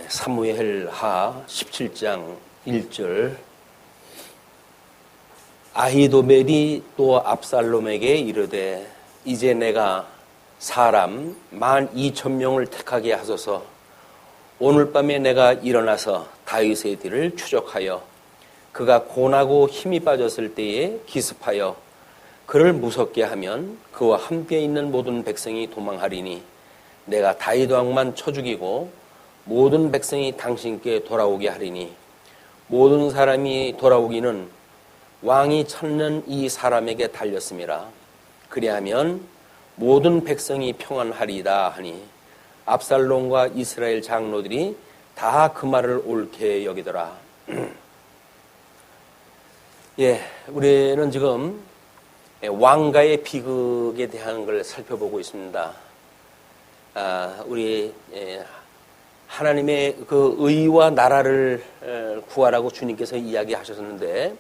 사무엘하 17장 1절 아히도벨이 또 압살롬에게 이르되 이제 내가 사람 12,000명을 택하게 하소서. 오늘 밤에 내가 일어나서 다윗의 뒤를 추적하여 그가 고나고 힘이 빠졌을 때에 기습하여 그를 무섭게 하면 그와 함께 있는 모든 백성이 도망하리니 내가 다윗 왕만 쳐 죽이고 모든 백성이 당신께 돌아오게 하리니 모든 사람이 돌아오기는 왕이 찾는 이 사람에게 달렸음이라. 그리하면 모든 백성이 평안하리이다 하니 압살롬과 이스라엘 장로들이 다 그 말을 옳게 여기더라. 우리는 지금 왕가의 비극에 대한 걸 살펴보고 있습니다. 우리 하나님의 그 의와 나라를 구하라고 주님께서 이야기하셨는데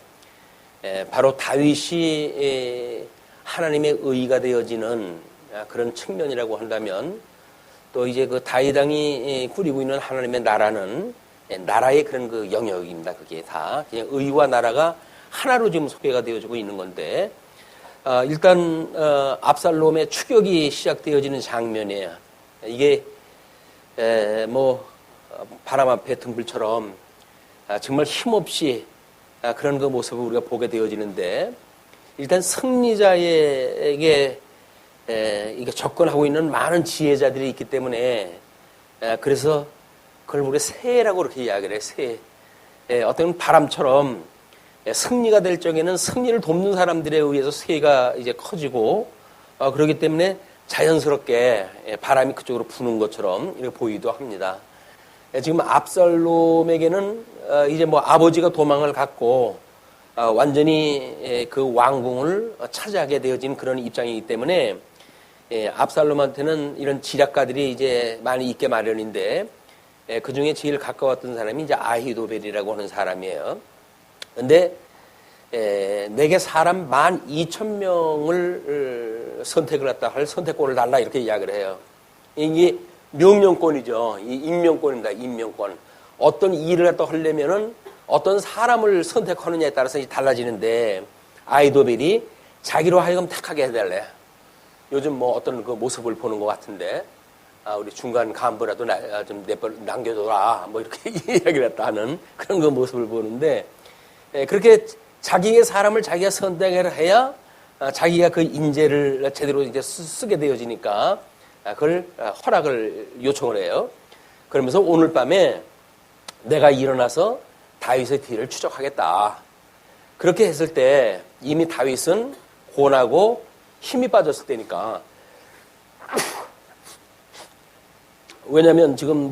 바로 다윗이 하나님의 의가 되어지는 그런 측면이라고 한다면 또 이제 그 다윗 왕이 꾸리고 있는 하나님의 나라는 나라의 그런 그 영역입니다. 그게 다 그냥 의와 나라가 하나로 지금 소개가 되어지고 있는 건데 일단 압살롬의 추격이 시작되어지는 장면이에요. 이게 바람 앞에 등불처럼 정말 힘없이 그런 그 모습을 우리가 보게 되어지는데 일단 승리자에게 이게 접근하고 있는 많은 지혜자들이 있기 때문에 그래서 그걸 우리가 새라고 그렇게 이야기를 해요. 새. 어떤 바람처럼 승리가 될 적에는 승리를 돕는 사람들에 의해서 새가 이제 커지고 그렇기 때문에 자연스럽게 바람이 그쪽으로 부는 것처럼 이렇게 보이기도 합니다. 지금 압살롬에게는 이제 아버지가 도망을 갔고 완전히 그 왕궁을 차지하게 되어진 그런 입장이기 때문에 압살롬한테는 이런 지략가들이 이제 많이 있게 마련인데 그 중에 제일 가까웠던 사람이 이제 아히도벨이라고 하는 사람이에요. 근데 내게 사람 12,000명을 선택을 했다 할 선택권을 달라 이렇게 이야기를 해요. 이게 명령권이죠. 이 임명권입니다. 임명권. 어떤 일을 갖다 하려면은 어떤 사람을 선택하느냐에 따라서 달라지는데 아히도벨이 자기로 하여금 택하게 해달래. 요즘 어떤 그 모습을 보는 것 같은데 우리 중간 간부라도 좀 남겨둬라 이렇게 이야기를 했다 하는 그런 그 모습을 보는데 그렇게 자기의 사람을 자기가 선택을 해야 자기가 그 인재를 제대로 이제 쓰게 되어지니까 그걸 허락을 요청을 해요. 그러면서 오늘 밤에 내가 일어나서 다윗의 뒤를 추적하겠다. 그렇게 했을 때 이미 다윗은 고나고 힘이 빠졌을 때니까 왜냐하면 지금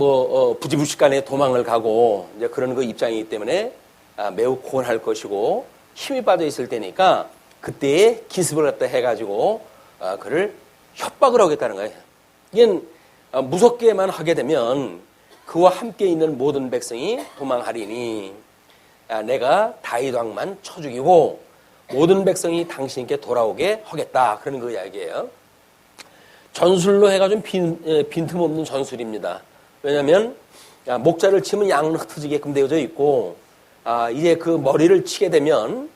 부지불식간에 도망을 가고 이제 그런 그 입장이기 때문에 매우 고난할 것이고 힘이 빠져 있을 때니까 그때에 기습을 갖다 해가지고 그를 협박을 하겠다는 거예요. 이건 무섭게만 하게 되면 그와 함께 있는 모든 백성이 도망하리니 내가 다윗 왕만 쳐 죽이고 모든 백성이 당신께 돌아오게 하겠다. 그런 그 이야기예요. 전술로 해가지고 빈틈없는 전술입니다. 왜냐하면 목자를 치면 양은 흩어지게끔 되어져 있고 이제 그 머리를 치게 되면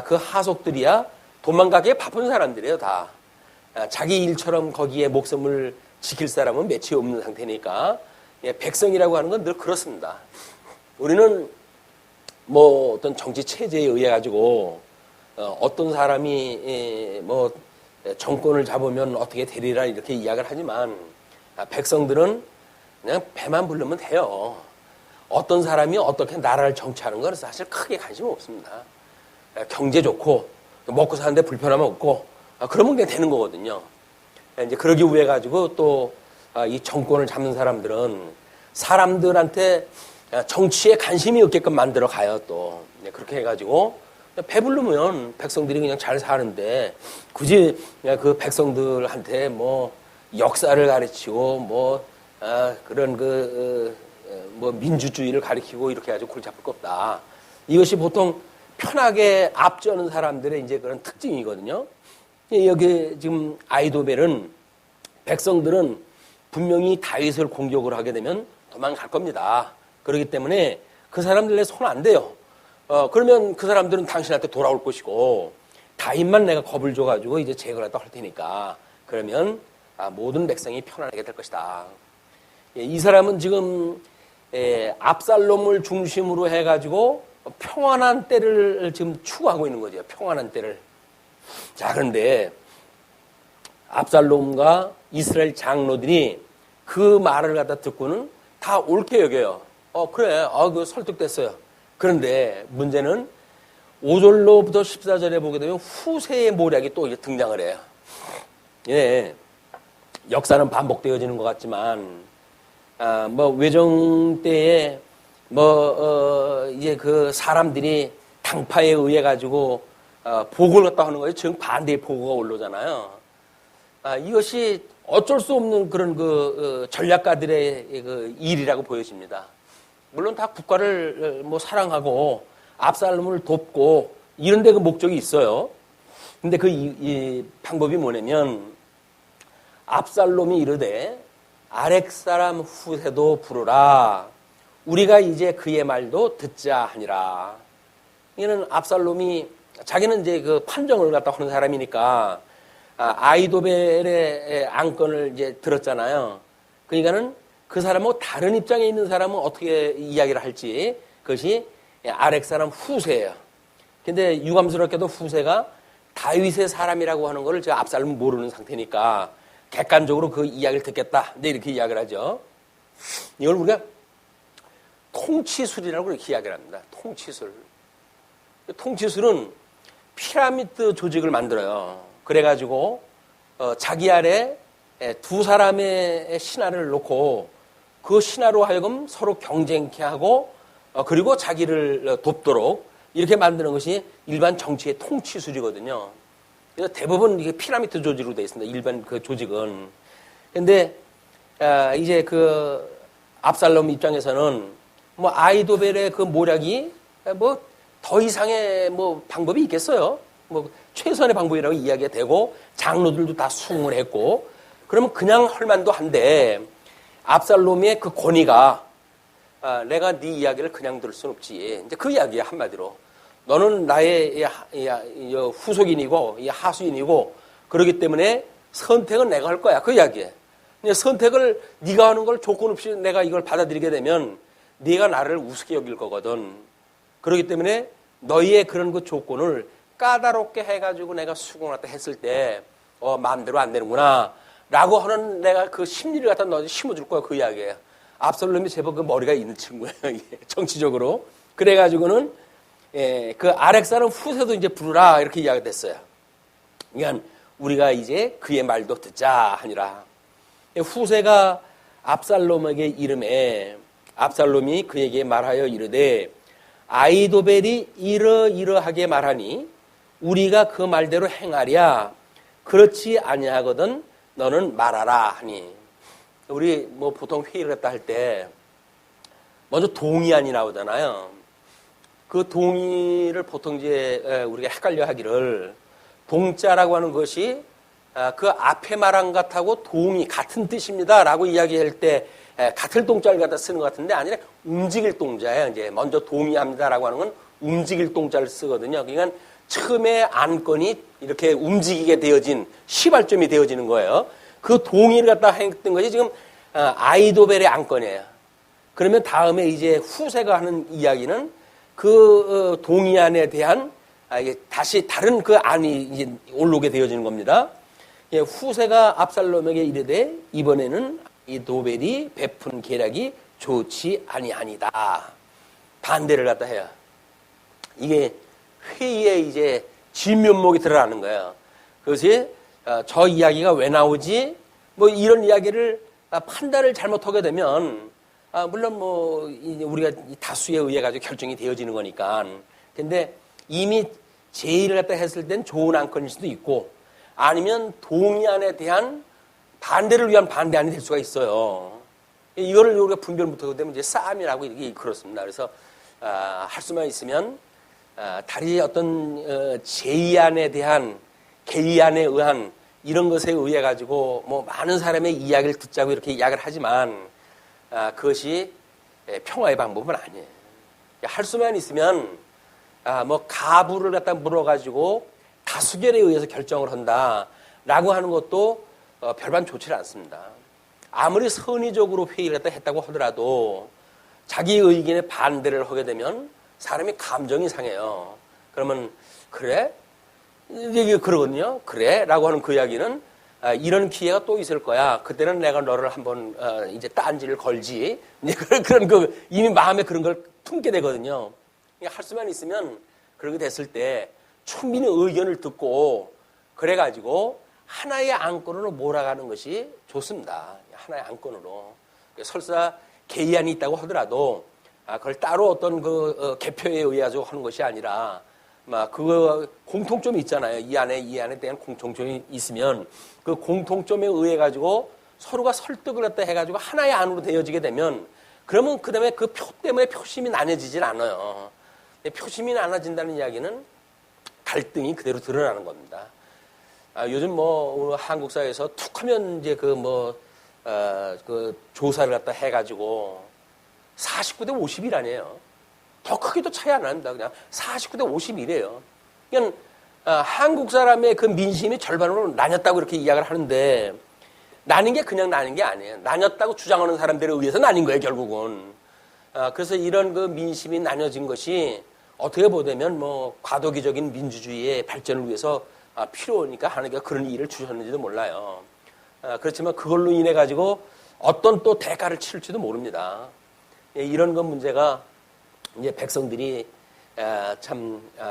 그 하속들이야 도망가기에 바쁜 사람들이에요. 다. 자기 일처럼 거기에 목숨을 지킬 사람은 몇이 없는 상태니까 백성이라고 하는 건 늘 그렇습니다. 우리는 어떤 정치 체제에 의해 가지고 어떤 사람이 정권을 잡으면 어떻게 되리라 이렇게 이야기를 하지만 백성들은 그냥 배만 부르면 돼요. 어떤 사람이 어떻게 나라를 정치하는 건 사실 크게 관심 없습니다. 경제 좋고 먹고 사는데 불편함 없고 그러면 그냥 되는 거거든요. 이제 그러기 위해 가지고 또 이 정권을 잡는 사람들은 사람들한테 정치에 관심이 없게끔 만들어 가요. 또 그렇게 해가지고 배부르면 백성들이 그냥 잘 사는데 굳이 그 백성들한테 역사를 가르치고 그런 민주주의를 가르치고 이렇게 해가지고 골 잡을 거 없다. 이것이 보통 편하게 앞저는 사람들의 이제 그런 특징이거든요. 여기 지금 아히도벨은 백성들은 분명히 다윗을 공격을 하게 되면 도망갈 겁니다. 그렇기 때문에 그 사람들에 손 안 대요. 그러면 그 사람들은 당신한테 돌아올 것이고 다윗만 내가 겁을 줘가지고 이제 제거라도 할 테니까 그러면 모든 백성이 편안하게 될 것이다. 이 사람은 지금 압살롬을 중심으로 해가지고 평안한 때를 지금 추구하고 있는 거죠. 평안한 때를. 자, 그런데 압살롬과 이스라엘 장로들이 그 말을 갖다 듣고는 다 옳게 여겨요. 그래. 그 설득됐어요. 그런데 문제는 5절로부터 14절에 보게 되면 후세의 모략이 또 등장을 해요. 예. 역사는 반복되어지는 것 같지만, 외정 때에, 이제 그 사람들이 당파에 의해 가지고, 보고를 갖다 하는 거예요. 정반대의 보고가 올라오잖아요. 이것이 어쩔 수 없는 그런 전략가들의 그 일이라고 보여집니다. 물론 다 국가를 사랑하고 압살롬을 돕고 이런 데 그 목적이 있어요. 근데 이 방법이 뭐냐면 압살롬이 이르되 아렉 사람 후세도 부르라. 우리가 이제 그의 말도 듣자 하니라. 이는 압살롬이 자기는 이제 그 판정을 갖다 하는 사람이니까 아이도벨의 안건을 이제 들었잖아요. 그러니까는 그 사람하고 다른 입장에 있는 사람은 어떻게 이야기를 할지 그것이 아렉 사람 후세예요. 근데 유감스럽게도 후세가 다윗의 사람이라고 하는 것을 제가 압살롬은 모르는 상태니까 객관적으로 그 이야기를 듣겠다. 근데 이렇게 이야기를 하죠. 이걸 우리가 통치술이라고 그렇게 이야기를 합니다. 통치술. 통치술은 피라미드 조직을 만들어요. 그래가지고 자기 아래 두 사람의 신하를 놓고 그 신하로 하여금 서로 경쟁케 하고 그리고 자기를 돕도록 이렇게 만드는 것이 일반 정치의 통치술이거든요. 그래서 대부분 이게 피라미드 조직으로 되어 있습니다. 일반 그 조직은. 근데 이제 그 압살롬 입장에서는 아이도벨의 그 모략이 더 이상의 방법이 있겠어요. 최선의 방법이라고 이야기가 되고 장로들도 다 수긍을 했고 그러면 그냥 할 만도 한데 압살롬의 그 권위가 내가 네 이야기를 그냥 들을 수는 없지. 이제 그 이야기야 한마디로. 너는 나의 후속인이고 하수인이고 그렇기 때문에 선택은 내가 할 거야. 그 이야기에. 선택을 네가 하는 걸 조건 없이 내가 이걸 받아들이게 되면 네가 나를 우습게 여길 거거든. 그렇기 때문에 너희의 그런 그 조건을 까다롭게 해가지고 내가 수긍하다 했을 때 마음대로 안 되는구나 라고 하는 내가 그 심리를 갖다 너한테 심어줄 거야. 그 이야기예요. 압살롬이 제법 그 머리가 있는 친구예요. 정치적으로. 그래가지고는 그 아렉 사람 후세도 이제 부르라 이렇게 이야기가 됐어요. 그러니까 우리가 이제 그의 말도 듣자 하니라. 후세가 압살롬에게 이름에 압살롬이 그에게 말하여 이르되 아이도벨이 이러이러하게 말하니 우리가 그 말대로 행하랴. 그렇지 아니하거든 너는 말하라 하니. 우리 보통 회의를 했다 할 때 먼저 동의안이 나오잖아요. 그 동의를 보통 이제 우리가 헷갈려 하기를 동자라고 하는 것이 그 앞에 말한 것하고 동의 같은 뜻입니다라고 이야기할 때 같을 동자를 갖다 쓰는 것 같은데 아니라 움직일 동자예요. 이제 먼저 동의합니다라고 하는 건 움직일 동자를 쓰거든요. 그러니까 처음에 안건이 이렇게 움직이게 되어진 시발점이 되어지는 거예요. 그 동의를 갖다 했던 것이 지금 아이도벨의 안건이에요. 그러면 다음에 이제 후세가 하는 이야기는 그 동의안에 대한 다시 다른 그 안이 이제 올라오게 되어지는 겁니다. 후세가 압살롬에게 이르되 이번에는 이 도벨이 베푼 계략이 좋지 아니하니다. 반대를 갖다 해요. 이게 회의에 이제 진면목이 드러나는 거예요. 그것이 저 이야기가 왜 나오지? 이런 이야기를 판단을 잘못하게 되면 물론 우리가 다수에 의해 가지고 결정이 되어지는 거니까. 근데 이미 제의를 갖다 했을 땐 좋은 안건일 수도 있고 아니면 동의안에 대한 반대를 위한 반대안이 될 수가 있어요. 이거를 우리가 분별 못하게 되면 이제 싸움이라고 이렇게 그렇습니다. 그래서 할 수만 있으면 다리 어떤 제의안에 대한 개의안에 의한 이런 것에 의해 가지고 많은 사람의 이야기를 듣자고 이렇게 이야기를 하지만 그것이 평화의 방법은 아니에요. 할 수만 있으면 뭐 가부를 갖다 물어가지고 다수결에 의해서 결정을 한다라고 하는 것도 별반 좋지 않습니다. 아무리 선의적으로 회의를 갖다 했다고 하더라도 자기 의견에 반대를 하게 되면 사람이 감정이 상해요. 그러면 그래? 이게 그러거든요. 그래? 라고 하는 그 이야기는 이런 기회가 또 있을 거야. 그때는 내가 너를 한번 이제 딴지를 걸지. 그런 이미 마음에 그런 걸 품게 되거든요. 그러니까 할 수만 있으면 그렇게 됐을 때 충분히 의견을 듣고 그래가지고 하나의 안건으로 몰아가는 것이 좋습니다. 하나의 안건으로. 설사 개의안이 있다고 하더라도 그걸 따로 어떤 개표에 의해서 하는 것이 아니라 그 공통점이 있잖아요. 이 안에 대한 공통점이 있으면 그 공통점에 의해 가지고 서로가 설득을 했다 해가지고 하나의 안으로 되어지게 되면 그러면 그 다음에 그 표 때문에 표심이 나눠지질 않아요. 표심이 나눠진다는 이야기는 갈등이 그대로 드러나는 겁니다. 요즘 한국 사회에서 툭하면 이제 그 조사를 갖다 해가지고 49대 50이라네요. 더 크게도 차이 안 납니다. 그냥 49대 51이에요. 그러니까 한국 사람의 그 민심이 절반으로 나뉘었다고 이렇게 이야기를 하는데 나뉜 게 그냥 나뉜 게 아니에요. 나뉘었다고 주장하는 사람들에 의해서 나뉜 거예요, 결국은. 그래서 이런 그 민심이 나뉘어진 것이 어떻게 보자면 과도기적인 민주주의의 발전을 위해서 필요하니까 하나님께서 그런 일을 주셨는지도 몰라요. 그렇지만 그걸로 인해 가지고 어떤 또 대가를 치를지도 모릅니다. 이런 건 문제가 이제 백성들이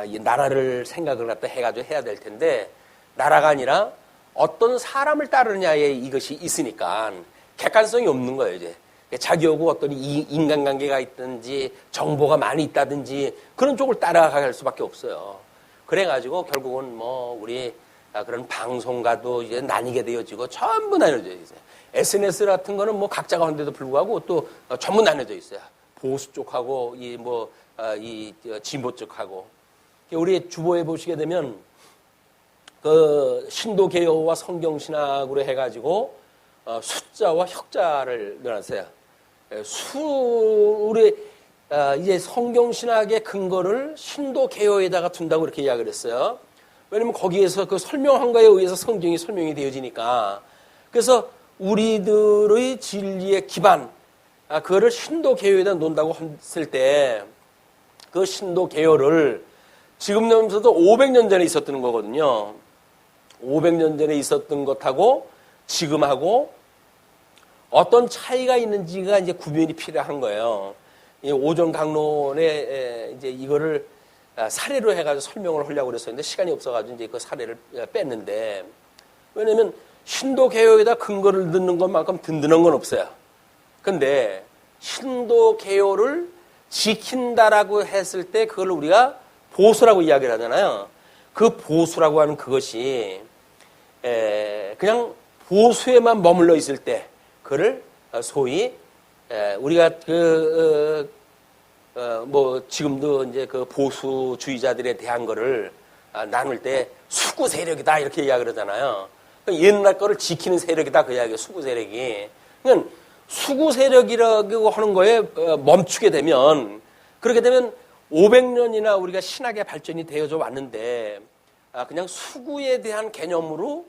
이 나라를 생각을 갖다 해가지고 해야 될 텐데 나라가 아니라 어떤 사람을 따르느냐에 이것이 있으니까 객관성이 없는 거예요. 이제 자기하고 어떤 인간관계가 있든지 정보가 많이 있다든지 그런 쪽을 따라갈 수밖에 없어요. 그래가지고 결국은 우리 그런 방송가도 이제 나뉘게 되어지고 전부 나뉘어져 있어요. SNS 같은 거는 각자가 하는데도 불구하고 또 전부 나뉘어져 있어요. 보수 쪽하고 이 진보 쪽하고. 우리 주보에 보시게 되면 그 신도 개요와 성경 신학으로 해가지고 숫자와 혁자를 넣어놨어요. 우리 이제 성경 신학의 근거를 신도 개요에다가 둔다고 이렇게 이야기를 했어요. 왜냐면 거기에서 그 설명한 거에 의해서 성경이 설명이 되어지니까. 그래서 우리들의 진리의 기반, 그거를 신도 개요에다 놓는다고 했을 때 그 신도 개요를 지금 넘어서도 500년 전에 있었던 거거든요. 500년 전에 있었던 것하고 지금하고 어떤 차이가 있는지가 이제 구별이 필요한 거예요. 이 오전 강론에 이제 이거를 사례로 해가지고 설명을 하려고 그랬었는데 시간이 없어가지고 이제 그 사례를 뺐는데 왜냐면 신도 개요에다 근거를 넣는 것만큼 든든한 건 없어요. 근데 신도 개요를 지킨다라고 했을 때 그걸 우리가 보수라고 이야기를 하잖아요. 그 보수라고 하는 그것이 그냥 보수에만 머물러 있을 때 그를 소위 우리가 지금도 이제 그 보수주의자들에 대한 거를 나눌 때 수구 세력이다 이렇게 이야기를 하잖아요. 옛날 거를 지키는 세력이다 그 이야기예요. 수구 세력이. 그러니까 수구 세력이라고 하는 거에 멈추게 되면 그렇게 되면 500년이나 우리가 신학의 발전이 되어져 왔는데 그냥 수구에 대한 개념으로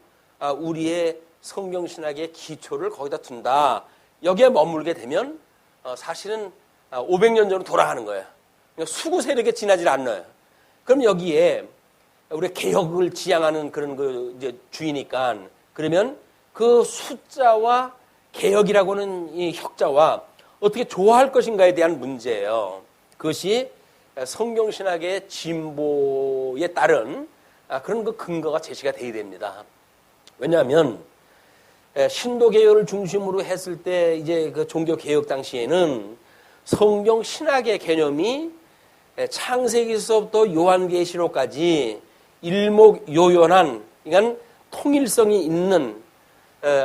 우리의 성경 신학의 기초를 거기다 둔다. 여기에 머물게 되면 사실은 500년 전으로 돌아가는 거예요. 그러니까 수구 세력에 지나질 않아요. 그럼 여기에 우리 개혁을 지향하는 그런 그 이제 주의니까 그러면 그 숫자와 개혁이라고는 이 혁자와 어떻게 조화할 것인가에 대한 문제예요. 그것이 성경신학의 진보에 따른 그런 그 근거가 제시가 돼야 됩니다. 왜냐하면 신도개혁을 중심으로 했을 때 이제 그 종교개혁 당시에는 성경신학의 개념이 창세기서부터 요한계시록까지 일목요연한 그러니까 통일성이 있는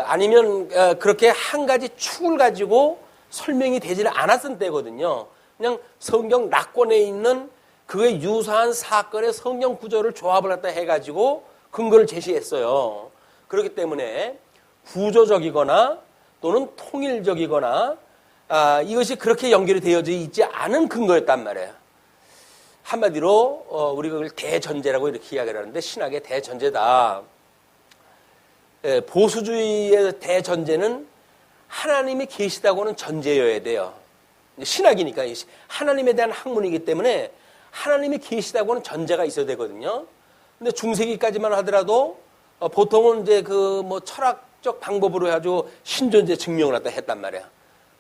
아니면 그렇게 한 가지 축을 가지고 설명이 되지는 않았던 때거든요. 그냥 성경 낙권에 있는 그에 유사한 사건의 성경 구조를 조합을 갖다 해가지고 근거를 제시했어요. 그렇기 때문에 구조적이거나 또는 통일적이거나 이것이 그렇게 연결이 되어져 있지 않은 근거였단 말이에요. 한마디로 우리가 그걸 대전제라고 이렇게 이야기를 하는데 신학의 대전제다. 보수주의의 대전제는 하나님이 계시다고 하는 전제여야 돼요. 신학이니까 하나님에 대한 학문이기 때문에 하나님이 계시다고 하는 전제가 있어야 되거든요. 근데 중세기까지만 하더라도 보통은 이제 그 뭐 철학적 방법으로 해가지고 신존재 증명을 갖다 했단 말이야.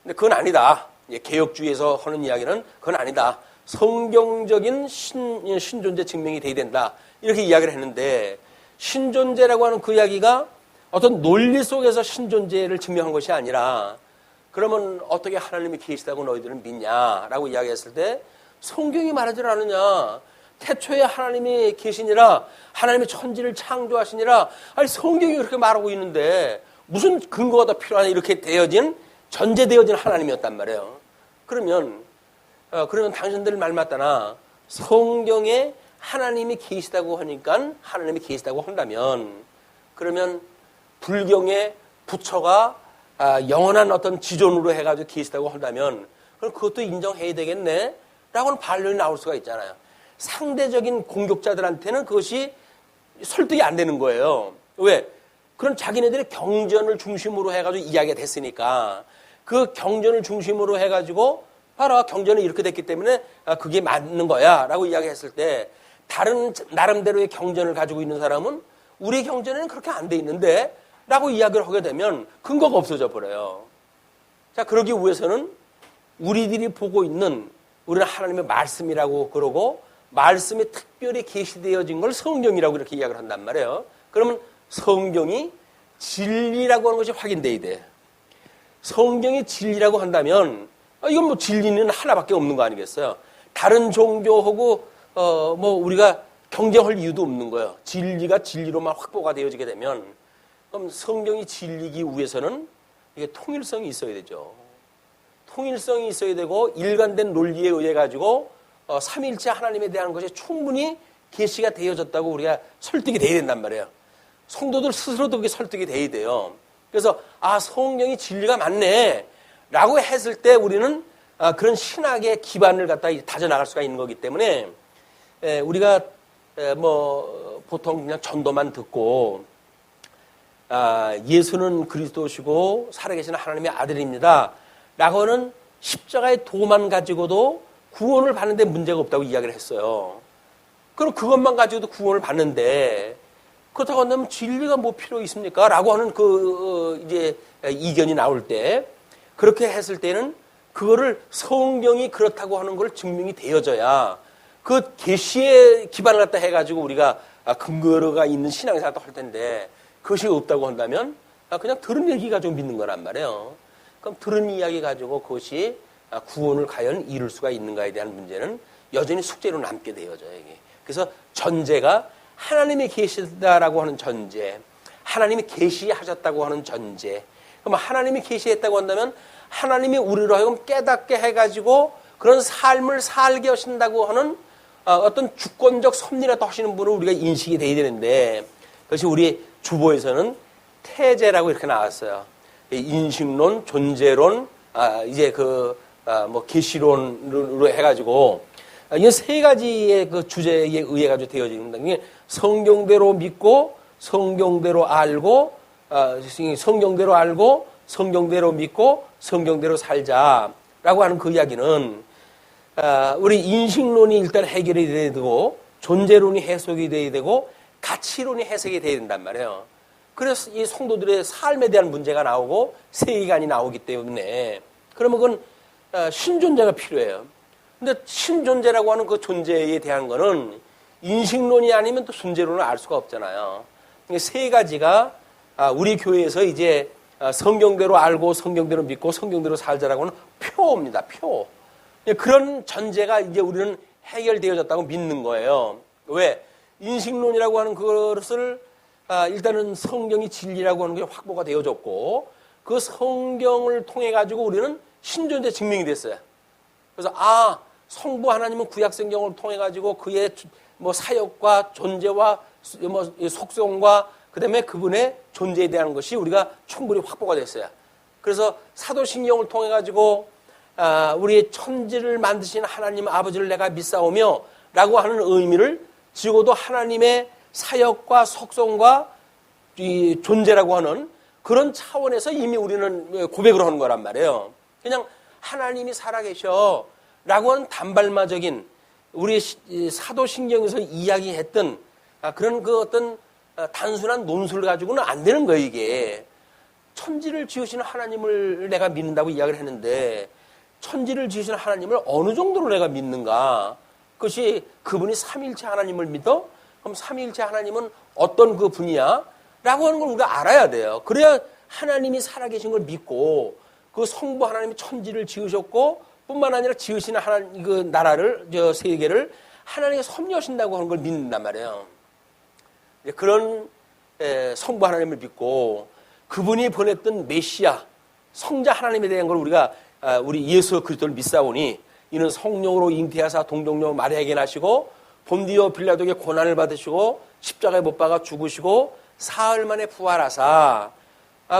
근데 그건 아니다. 개혁주의에서 하는 이야기는 그건 아니다. 성경적인 신존재 증명이 돼야 된다. 이렇게 이야기를 했는데 신존재라고 하는 그 이야기가 어떤 논리 속에서 신존재를 증명한 것이 아니라 그러면 어떻게 하나님이 계시다고 너희들은 믿냐라고 이야기했을 때 성경이 말하지 않느냐. 태초에 하나님이 계시니라 하나님이 천지를 창조하시니라. 아니 성경이 그렇게 말하고 있는데 무슨 근거가 더 필요하냐 이렇게 되어진 전제되어진 하나님이었단 말이에요. 그러면 당신들 말 맞다나 성경에 하나님이 계시다고 하니까 하나님이 계시다고 한다면 그러면 불경의 부처가 영원한 어떤 지존으로 해가지고 계시다고 한다면 그럼 그것도 인정해야 되겠네 라고는 반론이 나올 수가 있잖아요. 상대적인 공격자들한테는 그것이 설득이 안 되는 거예요. 왜? 그런 자기네들의 경전을 중심으로 해가지고 이야기가 됐으니까 그 경전을 중심으로 해가지고 봐라 경전이 이렇게 됐기 때문에 그게 맞는 거야 라고 이야기했을 때 다른 나름대로의 경전을 가지고 있는 사람은 우리 경전에는 그렇게 안 돼 있는데 라고 이야기를 하게 되면 근거가 없어져 버려요. 자, 그러기 위해서는 우리들이 보고 있는 우리는 하나님의 말씀이라고 그러고 말씀이 특별히 계시되어진 걸 성경이라고 이렇게 이야기를 한단 말이에요. 그러면 성경이 진리라고 하는 것이 확인돼야 돼. 성경이 진리라고 한다면 이건 뭐 진리는 하나밖에 없는 거 아니겠어요? 다른 종교하고 뭐 우리가 경쟁할 이유도 없는 거예요. 진리가 진리로만 확보가 되어지게 되면 그럼 성경이 진리기 위해서는 이게 통일성이 있어야 되죠. 통일성이 있어야 되고 일관된 논리에 의해 가지고 삼위일체 하나님에 대한 것이 충분히 계시가 되어졌다고 우리가 설득이 돼야 된단 말이에요. 성도들 스스로도 그게 설득이 돼야 돼요. 그래서 성경이 진리가 맞네 라고 했을 때 우리는 그런 신학의 기반을 갖다 다져나갈 수가 있는 거기 때문에 우리가 뭐 보통 그냥 전도만 듣고 예수는 그리스도시고 살아계신 하나님의 아들입니다 라고는 십자가의 도만 가지고도 구원을 받는데 문제가 없다고 이야기를 했어요. 그럼 그것만 가지고도 구원을 받는데 그렇다고 한다면 진리가 뭐 필요 있습니까? 라고 하는 이제 이견이 나올 때 그렇게 했을 때는 그거를 성경이 그렇다고 하는 걸 증명이 되어져야 그 계시의 기반을 갖다 해가지고 우리가 근거가 있는 신앙생활도 할 텐데 그것이 없다고 한다면 그냥 들은 얘기 가지고 믿는 거란 말이에요. 그럼 들은 이야기 가지고 그것이 구원을 과연 이룰 수가 있는가에 대한 문제는 여전히 숙제로 남게 되어져요. 이게. 그래서 전제가 하나님이 계시다라고 하는 전제, 하나님이 계시하셨다고 하는 전제. 그럼 하나님이 계시했다고 한다면 하나님이 우리로 하여금 깨닫게 해가지고 그런 삶을 살게 하신다고 하는 어떤 주권적 섭리라도 하시는 분을 우리가 인식이 돼야 되는데 그것이 우리 주보에서는 태제라고 이렇게 나왔어요. 인식론, 존재론, 이제 뭐 계시론으로 해가지고 이게 세 가지의 그 주제에 의해 가지고 되어지는 게 성경대로 믿고 성경대로 알고 성경대로 알고 성경대로 믿고 성경대로 살자라고 하는 그 이야기는 우리 인식론이 일단 해결이 돼야 되고 존재론이 해석이 돼야 되고 가치론이 해석이 돼야 된단 말이에요. 그래서 이 성도들의 삶에 대한 문제가 나오고 세계관이 나오기 때문에 그러면 그건 신존재가 필요해요. 근데 신존재라고 하는 그 존재에 대한 거는 인식론이 아니면 또 존재론을 알 수가 없잖아요. 세 가지가 우리 교회에서 이제 성경대로 알고 성경대로 믿고 성경대로 살자라고 하는 표입니다. 표. 그런 전제가 이제 우리는 해결되어졌다고 믿는 거예요. 왜? 인식론이라고 하는 그것을 일단은 성경이 진리라고 하는 게 확보가 되어졌고 그 성경을 통해 가지고 우리는 신존재 증명이 됐어요. 그래서 성부 하나님은 구약 성경을 통해 가지고 그의 뭐 사역과 존재와 뭐 속성과 그다음에 그분의 존재에 대한 것이 우리가 충분히 확보가 됐어요. 그래서 사도신경을 통해 가지고 우리 천지를 만드신 하나님 아버지를 내가 믿사오며 라고 하는 의미를 지고도 하나님의 사역과 속성과 이 존재라고 하는 그런 차원에서 이미 우리는 고백을 하는 거란 말이에요. 그냥 하나님이 살아계셔 라고 하는 단발마적인 우리 사도신경에서 이야기했던 그런 그 어떤 단순한 논술을 가지고는 안 되는 거예요, 이게. 천지를 지으시는 하나님을 내가 믿는다고 이야기를 했는데 천지를 지으시는 하나님을 어느 정도로 내가 믿는가? 그것이 그분이 삼위일체 하나님을 믿어? 그럼 삼위일체 하나님은 어떤 그 분이야? 라고 하는 걸 우리가 알아야 돼요. 그래야 하나님이 살아계신 걸 믿고 그 성부 하나님이 천지를 지으셨고 뿐만 아니라 지으시는 하나님 그 나라를 세계를 하나님이 섭리하신다고 하는 걸 믿는단 말이에요. 그런 성부 하나님을 믿고 그분이 보냈던 메시아 성자 하나님에 대한 걸 우리가 우리 예수 그리스도를 믿사오니 이는 성령으로 잉태하사 동정녀 마리아에게 나시고 본디오 빌라도에게 고난을 받으시고 십자가에 못 박아 죽으시고 사흘 만에 부활하사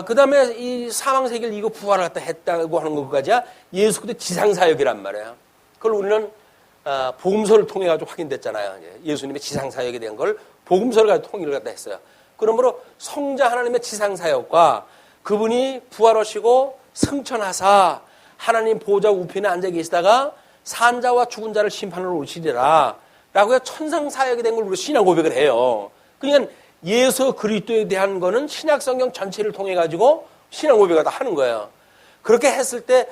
그 다음에 이 사망 세계를 이거 부활을 갖다 했다고 하는 것까지야 예수 그리스도 지상사역이란 말이에요. 그걸 우리는 복음서를 통해 가지고 확인됐잖아요. 예수님의 지상사역에 대한 걸 복음서를 가지고 통일을 갖다 했어요. 그러므로 성자 하나님의 지상사역과 그분이 부활하시고 승천하사 하나님 보좌 우편에 앉아 계시다가 산자와 죽은 자를 심판으로 오시리라 라고 해서 천상사역에 대한 걸 우리가 신앙 고백을 해요. 그러니까 예수 그리스도에 대한 거는 신약성경 전체를 통해 가지고 신앙 고백을 다 하는 거예요. 그렇게 했을 때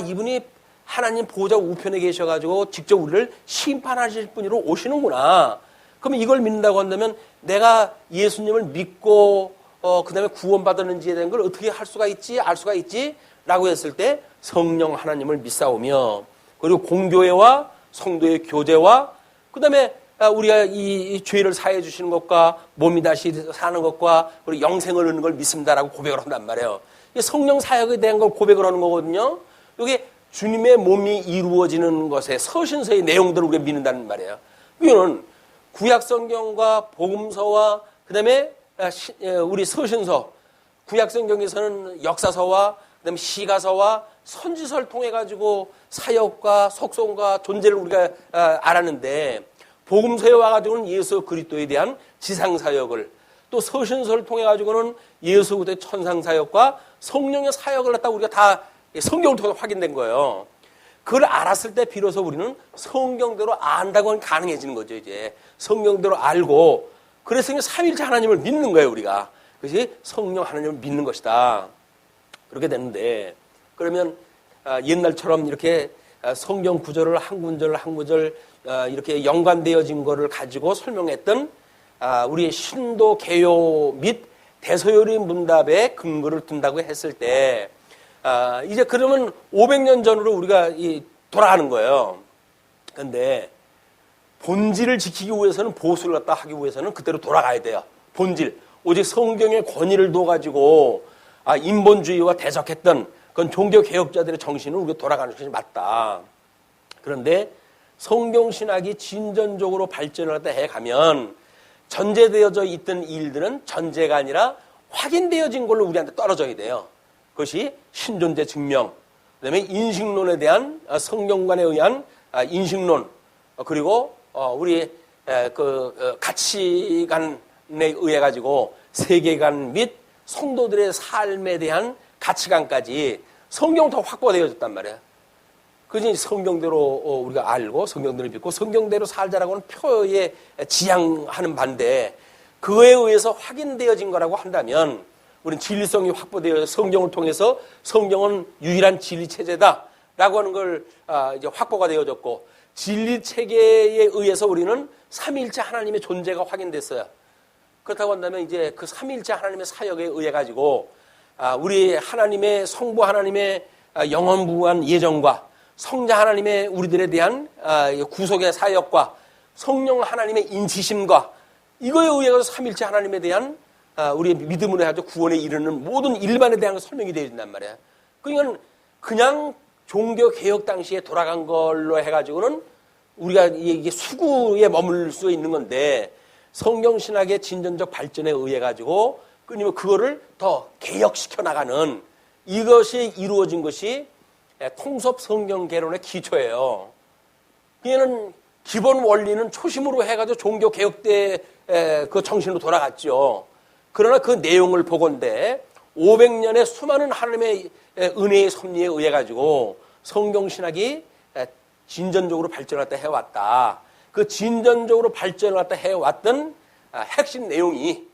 이분이 하나님 보좌 우편에 계셔가지고 직접 우리를 심판하실 분으로 오시는구나. 그러면 이걸 믿는다고 한다면 내가 예수님을 믿고 그 다음에 구원받았는지에 대한 걸 어떻게 할 수가 있지, 알 수가 있지? 라고 했을 때 성령 하나님을 믿사오며 그리고 공교회와 성도의 교제와 그 다음에 우리가 이 죄를 사해 주시는 것과 몸이 다시 사는 것과 그리고 영생을 얻는 걸 믿습니다라고 고백을 한단 말이에요. 성령 사역에 대한 걸 고백을 하는 거거든요. 이게 주님의 몸이 이루어지는 것에 서신서의 내용들을 우리가 믿는다는 말이에요. 이거는 구약성경과 복음서와 그 다음에 우리 서신서, 구약성경에서는 역사서와 그 다음에 시가서와 선지서를 통해 가지고 사역과 속성과 존재를 우리가 알았는데 복음서에 와가지고는 예수 그리스도에 대한 지상사역을 또 서신서를 통해 가지고는 예수 그리스도의 천상사역과 성령의 사역을 갖다 우리가 다 성경을 통해 확인된 거예요. 그걸 알았을 때 비로소 우리는 성경대로 안다고 하면 가능해지는 거죠. 이제 성경대로 알고 그래서 삼위일체 하나님을 믿는 거예요. 우리가 그것이 성령 하나님을 믿는 것이다. 그렇게 되는데 그러면 옛날처럼 이렇게 성경 구절을 한 구절 한 구절 이렇게 연관되어진 거를 가지고 설명했던 우리의 신도 개요 및 대소요리 문답에 근거를 둔다고 했을 때 이제 그러면 500년 전으로 우리가 돌아가는 거예요. 그런데 본질을 지키기 위해서는 보수를 갖다 하기 위해서는 그대로 돌아가야 돼요. 본질. 오직 성경의 권위를 둬가지고 인본주의와 대적했던 그건 종교개혁자들의 정신을 우리가 돌아가는 것이 맞다. 그런데 성경신학이 진전적으로 발전을 하다 해가면 전제되어져 있던 일들은 전제가 아니라 확인되어진 걸로 우리한테 떨어져야 돼요. 그것이 신존재 증명, 그 다음에 인식론에 대한 성경관에 의한 인식론, 그리고 우리 그 가치관에 의해 가지고 세계관 및 성도들의 삶에 대한 가치관까지 성경 더 확보되어졌단 말이에요. 그것이 성경대로 우리가 알고 성경대로 믿고 성경대로 살자라고 하는 표에 지향하는 반대 그에 의해서 확인되어진 거라고 한다면 우리는 진리성이 확보되어 성경을 통해서 성경은 유일한 진리체제다라고 하는 걸 이제 확보가 되어졌고 진리체계에 의해서 우리는 삼위일체 하나님의 존재가 확인됐어요. 그렇다고 한다면 이제 그 삼위일체 하나님의 사역에 의해 가지고 우리 하나님의 성부 하나님의 영원무한 예정과 성자 하나님의 우리들에 대한 구속의 사역과 성령 하나님의 인치심과 이거에 의해서 삼위일체 하나님에 대한 우리의 믿음으로 해가지고 구원에 이르는 모든 일반에 대한 설명이 되어진단 말이에요. 그러니까 그냥 종교 개혁 당시에 돌아간 걸로 해가지고는 우리가 이게 수구에 머물 수 있는 건데 성경 신학의 진전적 발전에 의해 가지고 끊이면 그거를 더 개혁시켜 나가는 이것이 이루어진 것이 통섭 성경 개론의 기초예요. 얘는 기본 원리는 초심으로 해가지고 종교 개혁 때 그 정신으로 돌아갔죠. 그러나 그 내용을 보건대 500년의 수많은 하나님의 은혜의 섭리에 의해 가지고 성경 신학이 진전적으로 발전했다 해왔다. 그 진전적으로 발전했다 해왔던 핵심 내용이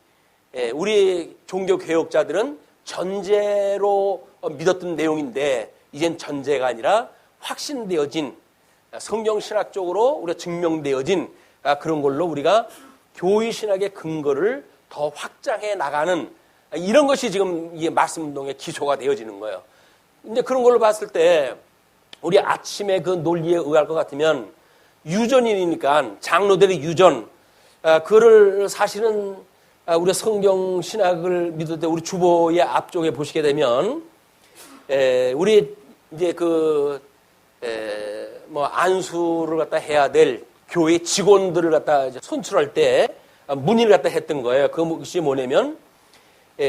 우리 종교 개혁자들은 전제로 믿었던 내용인데 이젠 전제가 아니라 확신되어진 성경 신학적으로 우리가 증명되어진 그런 걸로 우리가 교회 신학의 근거를 더 확장해 나가는 이런 것이 지금 이 말씀 운동의 기초가 되어지는 거예요. 이제 그런 걸로 봤을 때 우리 아침에 그 논리에 의할 것 같으면 유전이니까 장로들의 유전, 그를 사실은 우리 성경 신학을 믿을 때 우리 주보의 앞쪽에 보시게 되면 우리 이제 안수를 갖다 해야 될 교회 직원들을 갖다 이제 선출할 때 문의를 갖다 했던 거예요. 그것이 뭐냐면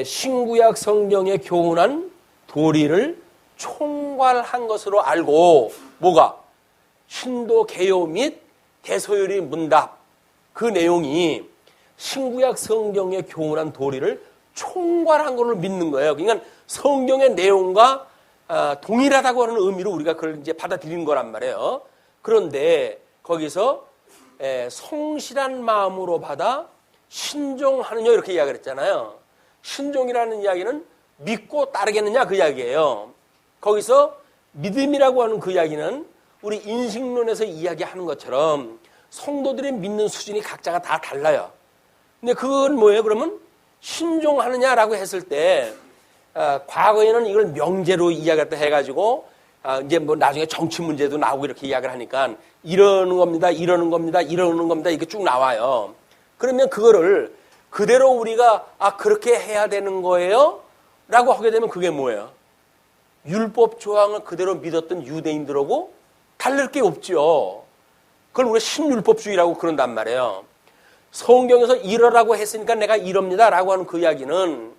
신구약 성경에 교훈한 도리를 총괄한 것으로 알고 뭐가 신도 개요 및 대소요리 문답 그 내용이 신구약 성경에 교훈한 도리를 총괄한 걸로 믿는 거예요. 그러니까 성경의 내용과 동일하다고 하는 의미로 우리가 그걸 이제 받아들이는 거란 말이에요. 그런데 거기서 성실한 마음으로 받아 신종하느냐 이렇게 이야기를 했잖아요. 신종이라는 이야기는 믿고 따르겠느냐 그 이야기예요. 거기서 믿음이라고 하는 그 이야기는 우리 인식론에서 이야기하는 것처럼 성도들이 믿는 수준이 각자가 다 달라요. 근데 그건 뭐예요? 그러면 신종하느냐라고 했을 때 과거에는 이걸 명제로 이야기했다 해가지고 이제 뭐 나중에 정치 문제도 나오고 이렇게 이야기를 하니까 이러는 겁니다, 이러는 겁니다, 이러는 겁니다 이게 쭉 나와요. 그러면 그거를 그대로 우리가 그렇게 해야 되는 거예요? 라고 하게 되면 그게 뭐예요? 율법 조항을 그대로 믿었던 유대인들하고 다를 게 없죠. 그걸 우리가 신율법주의라고 그런단 말이에요. 성경에서 이러라고 했으니까 내가 이럽니다 라고 하는 그 이야기는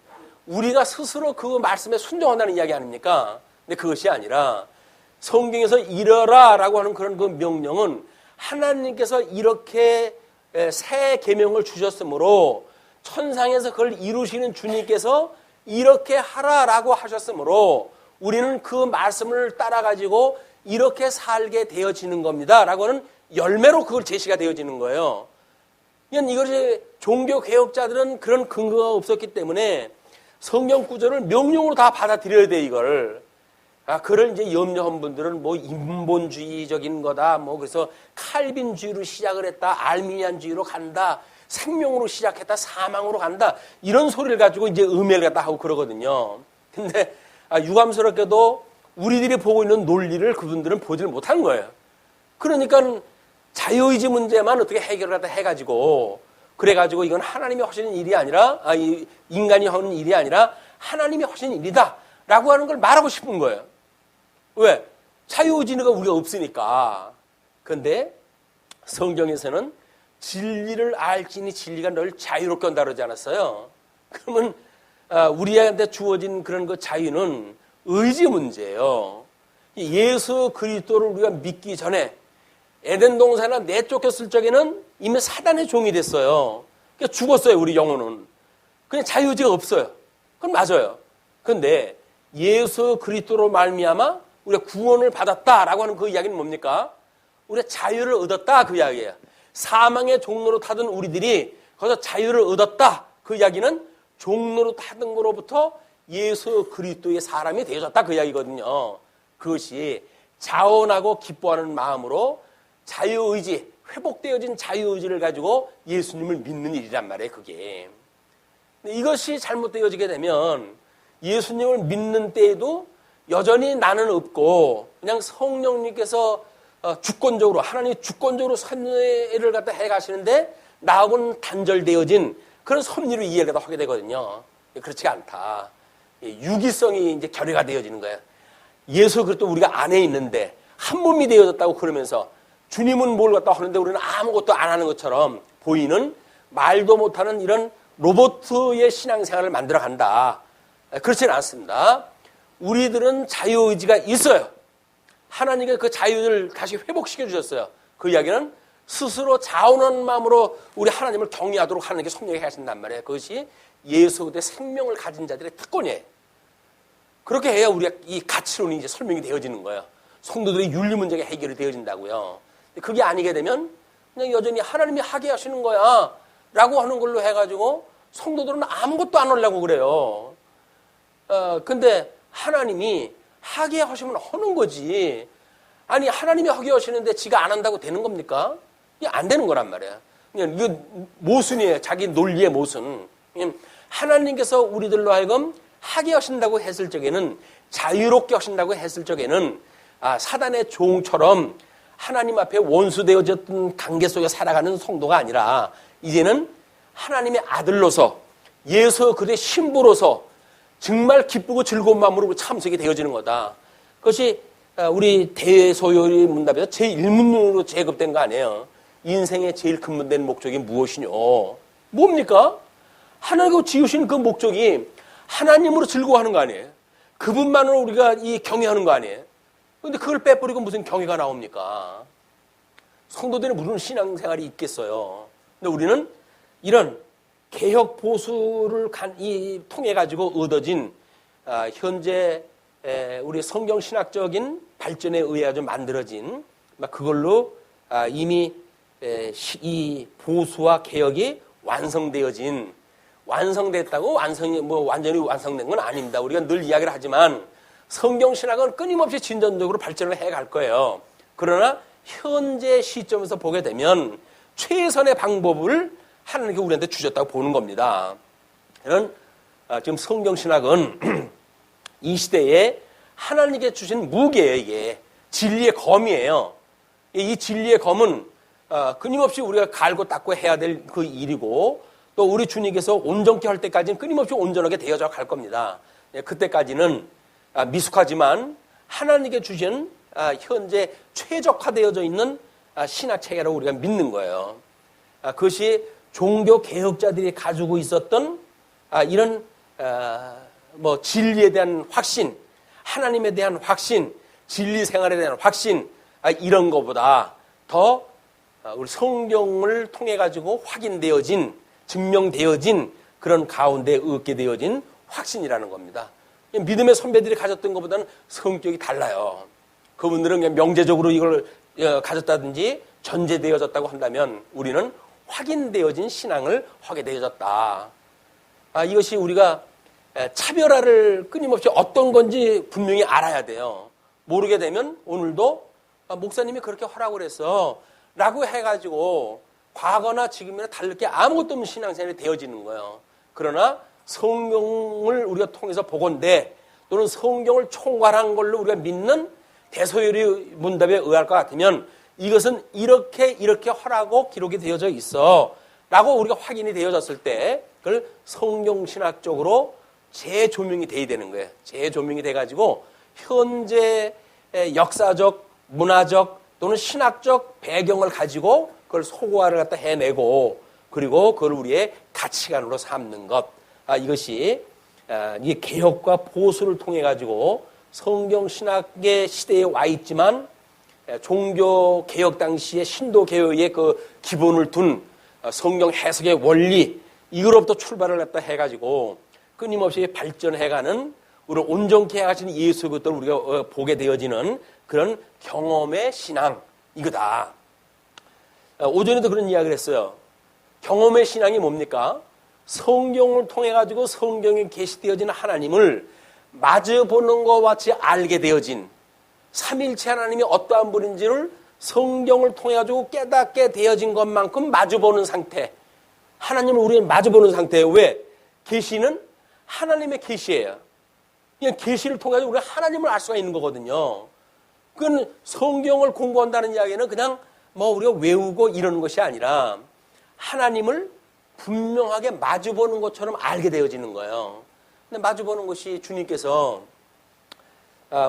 우리가 스스로 그 말씀에 순종한다는 이야기 아닙니까? 근데 그것이 아니라 성경에서 이러라 라고 하는 그런 그 명령은 하나님께서 이렇게 새 계명을 주셨으므로 천상에서 그걸 이루시는 주님께서 이렇게 하라라고 하셨으므로 우리는 그 말씀을 따라가지고 이렇게 살게 되어지는 겁니다 라고 하는 열매로 그걸 제시가 되어지는 거예요. 이것이 종교개혁자들은 그런 근거가 없었기 때문에 성경 구절을 명령으로 다 받아들여야 돼 이걸. 그걸 이제 염려한 분들은 뭐 인본주의적인 거다, 뭐 그래서 칼빈주의로 시작을 했다, 알미니안주의로 간다, 생명으로 시작했다, 사망으로 간다 이런 소리를 가지고 이제 음해를 갖다 하고 그러거든요. 근데 유감스럽게도 우리들이 보고 있는 논리를 그분들은 보지를 못한 거예요. 그러니까 자유의지 문제만 어떻게 해결을 갖다 해가지고 그래가지고 이건 하나님이 하시는 일이 아니라 인간이 하는 일이 아니라 하나님이 하시는 일이다 라고 하는 걸 말하고 싶은 거예요. 왜? 자유의지가 우리가 없으니까. 그런데 성경에서는 진리를 알지니 진리가 널 자유롭게 한다 그러지 않았어요? 그러면 우리한테 주어진 그런 그 자유는 의지 문제예요. 예수 그리스도를 우리가 믿기 전에 에덴 동산에 내쫓겼을 적에는 이미 사단의 종이 됐어요. 그러니까 죽었어요, 우리 영혼은. 그냥 자유의지가 없어요. 그건 맞아요. 그런데 예수 그리스도로 말미암아 우리가 구원을 받았다라고 하는 그 이야기는 뭡니까? 우리가 자유를 얻었다 그 이야기예요. 사망의 종로로 타던 우리들이 거기서 자유를 얻었다 그 이야기는 종로로 타던 거로부터 예수 그리스도의 사람이 되어졌다 그 이야기거든요. 그것이 자원하고 기뻐하는 마음으로 자유의지, 회복되어진 자유의지를 가지고 예수님을 믿는 일이란 말이에요, 그게. 이것이 잘못되어지게 되면 예수님을 믿는 때에도 여전히 나는 없고 그냥 성령님께서 주권적으로, 하나님이 주권적으로 섭리를 갖다 해 가시는데 나하고는 단절되어진 그런 섭리를 이해를 하게 되거든요. 그렇지가 않다. 유기성이 이제 결여가 되어지는 거예요. 예수 그리스도 우리가 안에 있는데 한 몸이 되어졌다고 그러면서 주님은 뭘 갖다 하는데 우리는 아무것도 안 하는 것처럼 보이는 말도 못하는 이런 로봇의 신앙생활을 만들어 간다. 그렇지는 않습니다. 우리들은 자유의지가 있어요. 하나님께 그 자유를 다시 회복시켜 주셨어요. 그 이야기는 스스로 자원한 마음으로 우리 하나님을 경외하도록 하나님께 성령이 하신단 말이에요. 그것이 예수 그리스도의 생명을 가진 자들의 특권이에요. 그렇게 해야 우리가 이 가치론이 이제 설명이 되어지는 거예요. 성도들의 윤리 문제가 해결이 되어진다고요. 그게 아니게 되면 그냥 여전히 하나님이 하게 하시는 거야 라고 하는 걸로 해가지고 성도들은 아무것도 안 하려고 그래요. 근데 하나님이 하게 하시면 하는 거지. 아니 하나님이 하게 하시는데 지가 안 한다고 되는 겁니까? 이게 안 되는 거란 말이야. 그냥 이거 모순이에요. 자기 논리의 모순. 하나님께서 우리들로 하여금 하게 하신다고 했을 적에는, 자유롭게 하신다고 했을 적에는 사단의 종처럼 하나님 앞에 원수되어졌던 관계 속에 살아가는 성도가 아니라 이제는 하나님의 아들로서 예수 그리스도의 신부로서 정말 기쁘고 즐거운 마음으로 참석이 되어지는 거다. 그것이 우리 대소요리 문답에서 제1문으로 제급된 거 아니에요. 인생의 제일 근본된 목적이 무엇이뇨? 뭡니까? 하나님을 지으신 그 목적이 하나님으로 즐거워하는 거 아니에요? 그분만으로 우리가 이 경외하는 거 아니에요? 그런데 그걸 빼버리고 무슨 경외가 나옵니까? 성도들이 무슨 신앙생활이 있겠어요? 근데 우리는 이런 개혁 보수를 통해 가지고 얻어진 현재 우리 성경 신학적인 발전에 의해 만들어진 그걸로 이미 이 보수와 개혁이 완성됐다고 완성이 완전히 완성된 건 아닙니다. 우리가 늘 이야기를 하지만 성경 신학은 끊임없이 진전적으로 발전을 해갈 거예요. 그러나 현재 시점에서 보게 되면 최선의 방법을 하나님께 우리한테 주셨다고 보는 겁니다. 이런 지금 성경 신학은 이 시대에 하나님께 주신 무게예요. 이게 진리의 검이에요. 이 진리의 검은 끊임없이 우리가 갈고 닦고 해야 될 그 일이고, 또 우리 주님께서 온전케 할 때까지는 끊임없이 온전하게 되어져 갈 겁니다. 그때까지는 미숙하지만 하나님께 주신 현재 최적화되어져 있는 신학체계라고 우리가 믿는 거예요. 그것이 종교 개혁자들이 가지고 있었던 이런 진리에 대한 확신, 하나님에 대한 확신, 진리 생활에 대한 확신, 이런 것보다 더 우리 성경을 통해 가지고 확인되어진, 증명되어진 그런 가운데 얻게 되어진 확신이라는 겁니다. 믿음의 선배들이 가졌던 것보다는 성격이 달라요. 그분들은 그냥 명제적으로 이걸 가졌다든지 전제되어졌다고 한다면 우리는 확인되어진 신앙을 하게 되어졌다. 이것이 우리가 차별화를 끊임없이 어떤 건지 분명히 알아야 돼요. 모르게 되면 오늘도 목사님이 그렇게 하라고 그랬어 라고 해가지고 과거나 지금이나 다를 게 아무것도 없는 신앙생활이 되어지는 거예요. 그러나 성경을 우리가 통해서 보건대 또는 성경을 총괄한 걸로 우리가 믿는 대소요리 문답에 의할 것 같으면 이것은 이렇게 하라고 기록이 되어져 있어 라고 우리가 확인이 되어졌을 때 그걸 성경신학적으로 재조명이 돼야 되는 거예요. 재조명이 돼가지고 현재 역사적, 문화적 또는 신학적 배경을 가지고 그걸 소고화를 갖다 해내고 그리고 그걸 우리의 가치관으로 삼는 것. 이것이 이 개혁과 보수를 통해 가지고 성경 신학의 시대에 와 있지만 종교 개혁 당시에 신도 개혁의 그 기본을 둔 성경 해석의 원리 이거로부터 출발을 갖다 해가지고 끊임없이 발전해가는 우리 온전케 하신 예수 그리스도를 우리가 보게 되어지는 그런 경험의 신앙 이거다. 오전에도 그런 이야기를 했어요. 경험의 신앙이 뭡니까? 성경을 통해 가지고 성경에 계시되어진 하나님을 마주보는 것과 같이 알게 되어진 삼일체 하나님이 어떠한 분인지를 성경을 통해 가지고 깨닫게 되어진 것만큼 마주보는 상태. 하나님을 우리는 마주보는 상태예요. 왜? 계시는 하나님의 계시예요. 그냥 계시를 통해 가지고 우리가 하나님을 알 수가 있는 거거든요. 그건 성경을 공부한다는 이야기는 그냥 우리가 외우고 이러는 것이 아니라 하나님을 분명하게 마주보는 것처럼 알게 되어지는 거예요. 근데 마주보는 것이 주님께서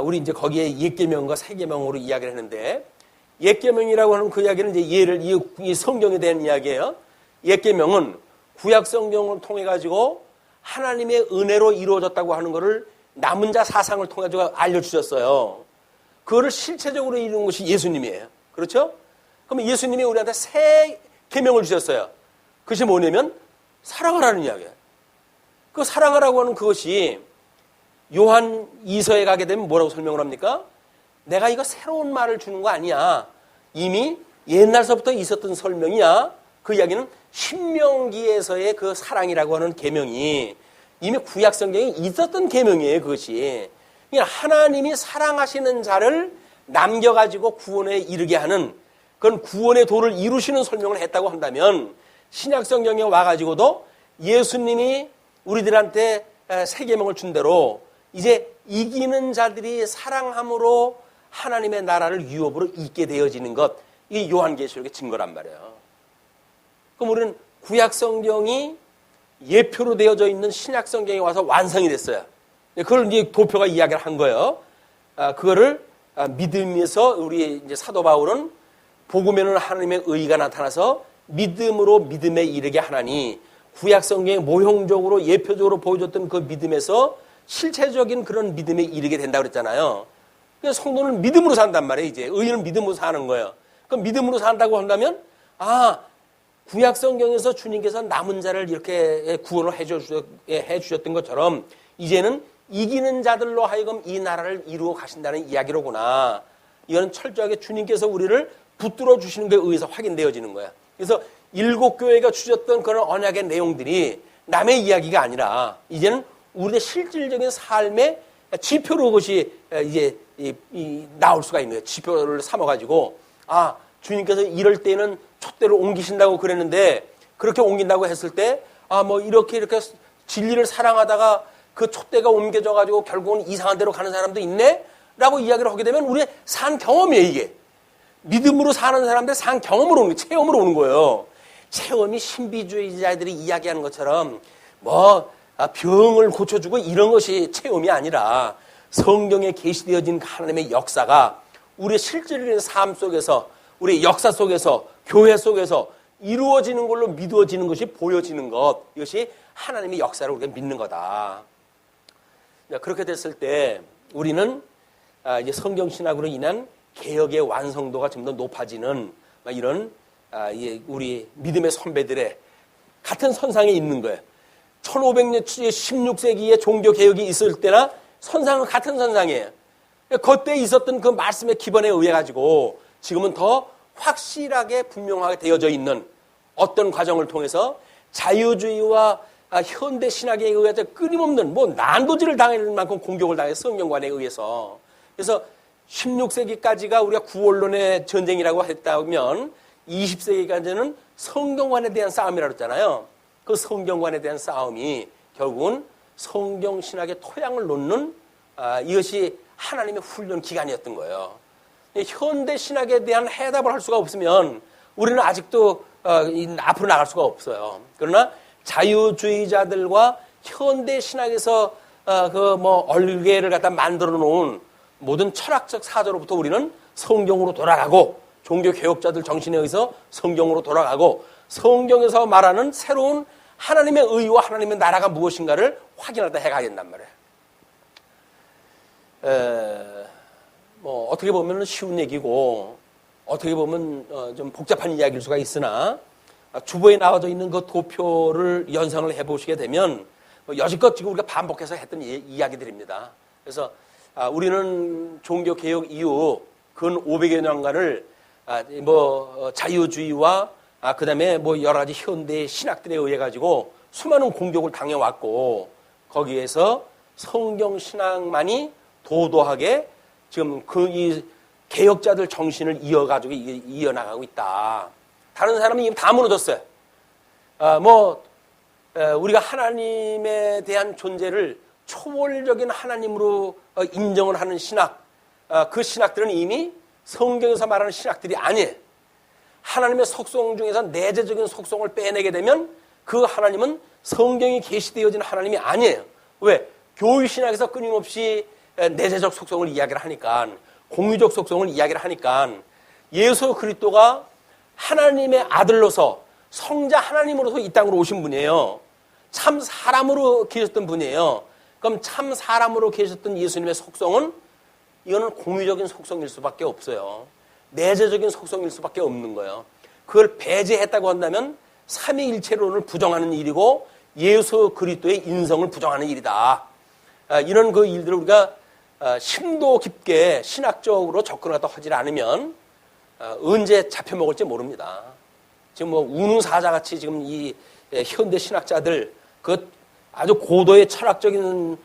우리 이제 거기에 옛계명과 새계명으로 이야기를 했는데 옛계명이라고 하는 그 이야기는 이제 이 성경에 대한 이야기예요. 옛계명은 구약 성경을 통해 가지고 하나님의 은혜로 이루어졌다고 하는 것을 남은 자 사상을 통해 가지고 알려주셨어요. 그거를 실체적으로 이루는 것이 예수님이에요. 그렇죠? 그럼 예수님이 우리한테 새 계명을 주셨어요. 그것이 뭐냐면 사랑하라는 이야기예요. 그 사랑하라고 하는 그것이 요한 2서에 가게 되면 뭐라고 설명을 합니까? 내가 이거 새로운 말을 주는 거 아니야. 이미 옛날서부터 있었던 설명이야. 그 이야기는 신명기에서의 그 사랑이라고 하는 계명이 이미 구약 성경에 있었던 계명이에요. 그것이. 그러니까 하나님이 사랑하시는 자를 남겨가지고 구원에 이르게 하는 그런 구원의 도를 이루시는 설명을 했다고 한다면 신약 성경에 와가지고도 예수님이 우리들한테 새 계명을 준 대로 이제 이기는 자들이 사랑함으로 하나님의 나라를 유업으로 잇게 되어지는 것, 이 요한계시록의 증거란 말이에요. 그럼 우리는 구약 성경이 예표로 되어져 있는 신약 성경에 와서 완성이 됐어요. 그걸 이제 도표가 이야기를 한 거예요. 그거를 믿음에서 우리 이제 사도 바울은 복음에는 하나님의 의가 나타나서 믿음으로 믿음에 이르게 하나니 구약 성경에 모형적으로 예표적으로 보여줬던 그 믿음에서 실체적인 그런 믿음에 이르게 된다고 그랬잖아요. 그래서 성도는 믿음으로 산단 말이에요. 이제 의인은 믿음으로 사는 거예요. 그럼 믿음으로 산다고 한다면 구약 성경에서 주님께서 남은 자를 이렇게 구원을 해주셨던 것처럼 이제는 이기는 자들로 하여금 이 나라를 이루어 가신다는 이야기로구나. 이거는 철저하게 주님께서 우리를 붙들어 주시는 것에 의해서 확인되어지는 거야. 그래서 7교회가 주셨던 그런 언약의 내용들이 남의 이야기가 아니라 이제는 우리의 실질적인 삶의 지표로 그것이 이제 나올 수가 있는 거예요. 지표를 삼아가지고 주님께서 이럴 때는 촛대를 옮기신다고 그랬는데 그렇게 옮긴다고 했을 때 뭐 이렇게 진리를 사랑하다가 그 촛대가 옮겨져가지고 결국은 이상한 데로 가는 사람도 있네? 라고 이야기를 하게 되면 우리의 산 경험이에요, 이게. 믿음으로 사는 사람들 산 경험으로 오는 거예요. 체험으로 오는 거예요. 체험이 신비주의자들이 이야기하는 것처럼 병을 고쳐주고 이런 것이 체험이 아니라 성경에 계시되어진 하나님의 역사가 우리의 실질적인 삶 속에서 우리의 역사 속에서 교회 속에서 이루어지는 걸로 믿어지는 것이 보여지는 것, 이것이 하나님의 역사를 우리가 믿는 거다. 그렇게 됐을 때 우리는 이제 성경신학으로 인한 개혁의 완성도가 좀 더 높아지는 이런 우리 믿음의 선배들의 같은 선상에 있는 거예요. 1500년 16세기에 종교개혁이 있을 때나 선상은 같은 선상이에요. 그때 있었던 그 말씀의 기본에 의해 가지고 지금은 더 확실하게 분명하게 되어져 있는 어떤 과정을 통해서 자유주의와 현대 신학에 의해서 끊임없는 난도질을 당할 만큼 공격을 당해서 성경관에 의해서. 그래서 16세기까지가 우리가 구원론의 전쟁이라고 했다면 20세기까지는 성경관에 대한 싸움이라고 했잖아요. 그 성경관에 대한 싸움이 결국은 성경신학의 토양을 놓는 이것이 하나님의 훈련 기간이었던 거예요. 현대 신학에 대한 해답을 할 수가 없으면 우리는 아직도 앞으로 나갈 수가 없어요. 그러나 자유주의자들과 현대 신학에서 얼개를 갖다 만들어 놓은 모든 철학적 사조로부터 우리는 성경으로 돌아가고 종교 개혁자들 정신에 의해서 성경으로 돌아가고 성경에서 말하는 새로운 하나님의 의와 하나님의 나라가 무엇인가를 확인하다 해가야 된단 말이에요. 어떻게 보면 쉬운 얘기고 어떻게 보면 좀 복잡한 이야기일 수가 있으나 주보에 나와져 있는 그 도표를 연상을 해보시게 되면 여지껏 지금 우리가 반복해서 했던 이야기들입니다. 그래서 우리는 종교개혁 이후 근 500여 년간을 자유주의와 그 다음에 여러 가지 현대 신학들에 의해 가지고 수많은 공격을 당해왔고 거기에서 성경신학만이 도도하게 지금 이 개혁자들 정신을 이어가지고 이어나가고 있다. 다른 사람은 이미 다 무너졌어요. 우리가 하나님에 대한 존재를 초월적인 하나님으로 인정을 하는 신학, 그 신학들은 이미 성경에서 말하는 신학들이 아니에요. 하나님의 속성 중에서 내재적인 속성을 빼내게 되면 그 하나님은 성경이 계시되어진 하나님이 아니에요. 왜? 교회신학에서 끊임없이 내재적 속성을 이야기를 하니까, 공유적 속성을 이야기를 하니까 예수 그리스도가 하나님의 아들로서 성자 하나님으로서 이 땅으로 오신 분이에요. 참 사람으로 계셨던 분이에요. 그럼 참 사람으로 계셨던 예수님의 속성은 이거는 공유적인 속성일 수밖에 없어요. 내재적인 속성일 수밖에 없는 거예요. 그걸 배제했다고 한다면 삼위일체론을 부정하는 일이고 예수 그리스도의 인성을 부정하는 일이다. 이런 그 일들을 우리가 심도 깊게 신학적으로 접근하다 하지 않으면 언제 잡혀먹을지 모릅니다. 지금 뭐 우능사자같이 지금 이 현대 신학자들 그 아주 고도의 철학적인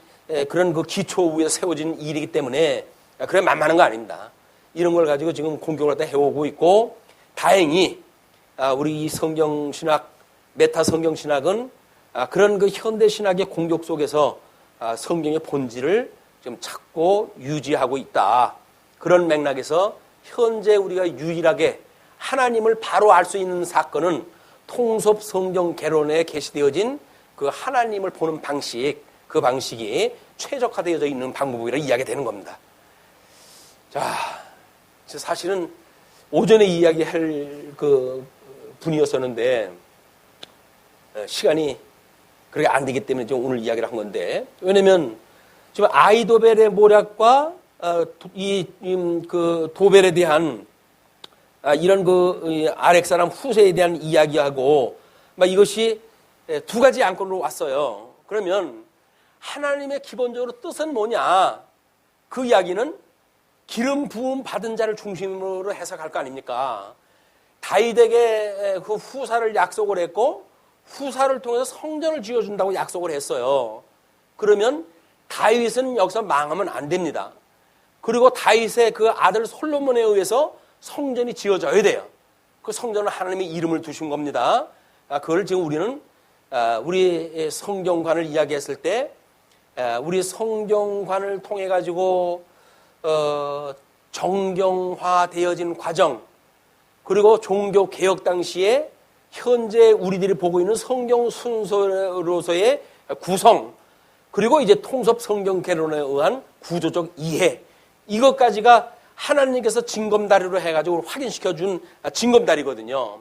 그런 그 기초 위에 세워진 일이기 때문에 그래 만만한 거 아닙니다. 이런 걸 가지고 지금 공격을 다 해오고 있고, 다행히 우리 이 성경신학, 메타 성경신학은 그런 그 현대 신학의 공격 속에서 성경의 본질을 좀 찾고 유지하고 있다. 그런 맥락에서 현재 우리가 유일하게 하나님을 바로 알 수 있는 사건은 통섭 성경 개론에 게시되어진 그 하나님을 보는 방식, 그 방식이 최적화되어져 있는 방법이라 이야기되는 겁니다. 자, 사실은 오전에 이야기할 그 분이었었는데 시간이 그렇게 안 되기 때문에 좀 오늘 이야기를 한 건데, 왜냐면 지금 아이도벨의 모략과 그 도벨에 대한 이런 그 아렉 사람 후세에 대한 이야기하고 이것이 두 가지 안건으로 왔어요. 그러면 하나님의 기본적으로 뜻은 뭐냐? 그 이야기는 기름 부음 받은 자를 중심으로 해석할 거 아닙니까? 다윗에게 그 후사를 약속을 했고 후사를 통해서 성전을 지어준다고 약속을 했어요. 그러면 다윗은 여기서 망하면 안 됩니다. 그리고 다윗의 그 아들 솔로몬에 의해서 성전이 지어져야 돼요. 그 성전은 하나님의 이름을 두신 겁니다. 그걸 지금 우리는 우리 성경관을 이야기했을 때 우리 성경관을 통해 가지고 정경화되어진 과정, 그리고 종교 개혁 당시에 현재 우리들이 보고 있는 성경 순서로서의 구성, 그리고 이제 통섭 성경 개론에 의한 구조적 이해, 이것까지가 하나님께서 징검다리로 해가지고 확인시켜준 징검다리거든요.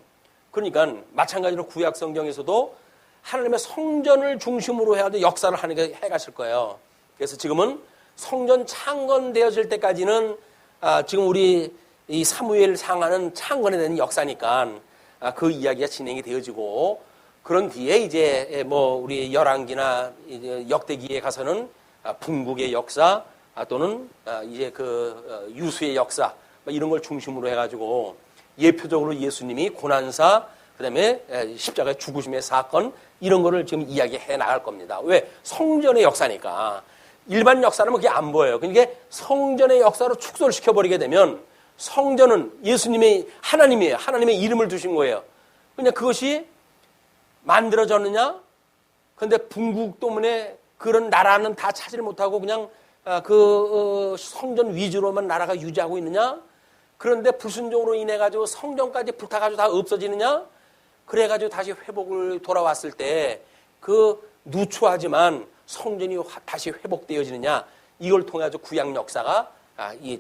그러니까 마찬가지로 구약 성경에서도 하나님의 성전을 중심으로 해가지고 역사를 하나님께서 해가실 거예요. 그래서 지금은 성전 창건되어질 때까지는 지금 우리 이 사무엘 상하는 창건에 대한 역사니까 그 이야기가 진행이 되어지고, 그런 뒤에 이제 뭐 우리 열왕기나 이제 역대기에 가서는 분국의 역사 또는 이제 그 유수의 역사 이런 걸 중심으로 해가지고 예표적으로 예수님이 고난사, 그다음에 십자가의 죽으심의 사건, 이런 거를 지금 이야기해 나갈 겁니다. 왜? 성전의 역사니까. 일반 역사는 그게 안 보여요. 그러니까 성전의 역사로 축소를 시켜버리게 되면 성전은 예수님의 하나님이에요. 하나님의 이름을 두신 거예요. 그냥 그것이 만들어졌느냐? 그런데 분국 때문에 그런 나라는 다 차지를 못하고 그냥 그 성전 위주로만 나라가 유지하고 있느냐? 그런데 불순종으로 인해 가지고 성전까지 불타가지고 다 없어지느냐? 그래가지고 다시 회복을 돌아왔을 때 그 누추하지만 성전이 다시 회복되어지느냐? 이걸 통해 가지고 구약 역사가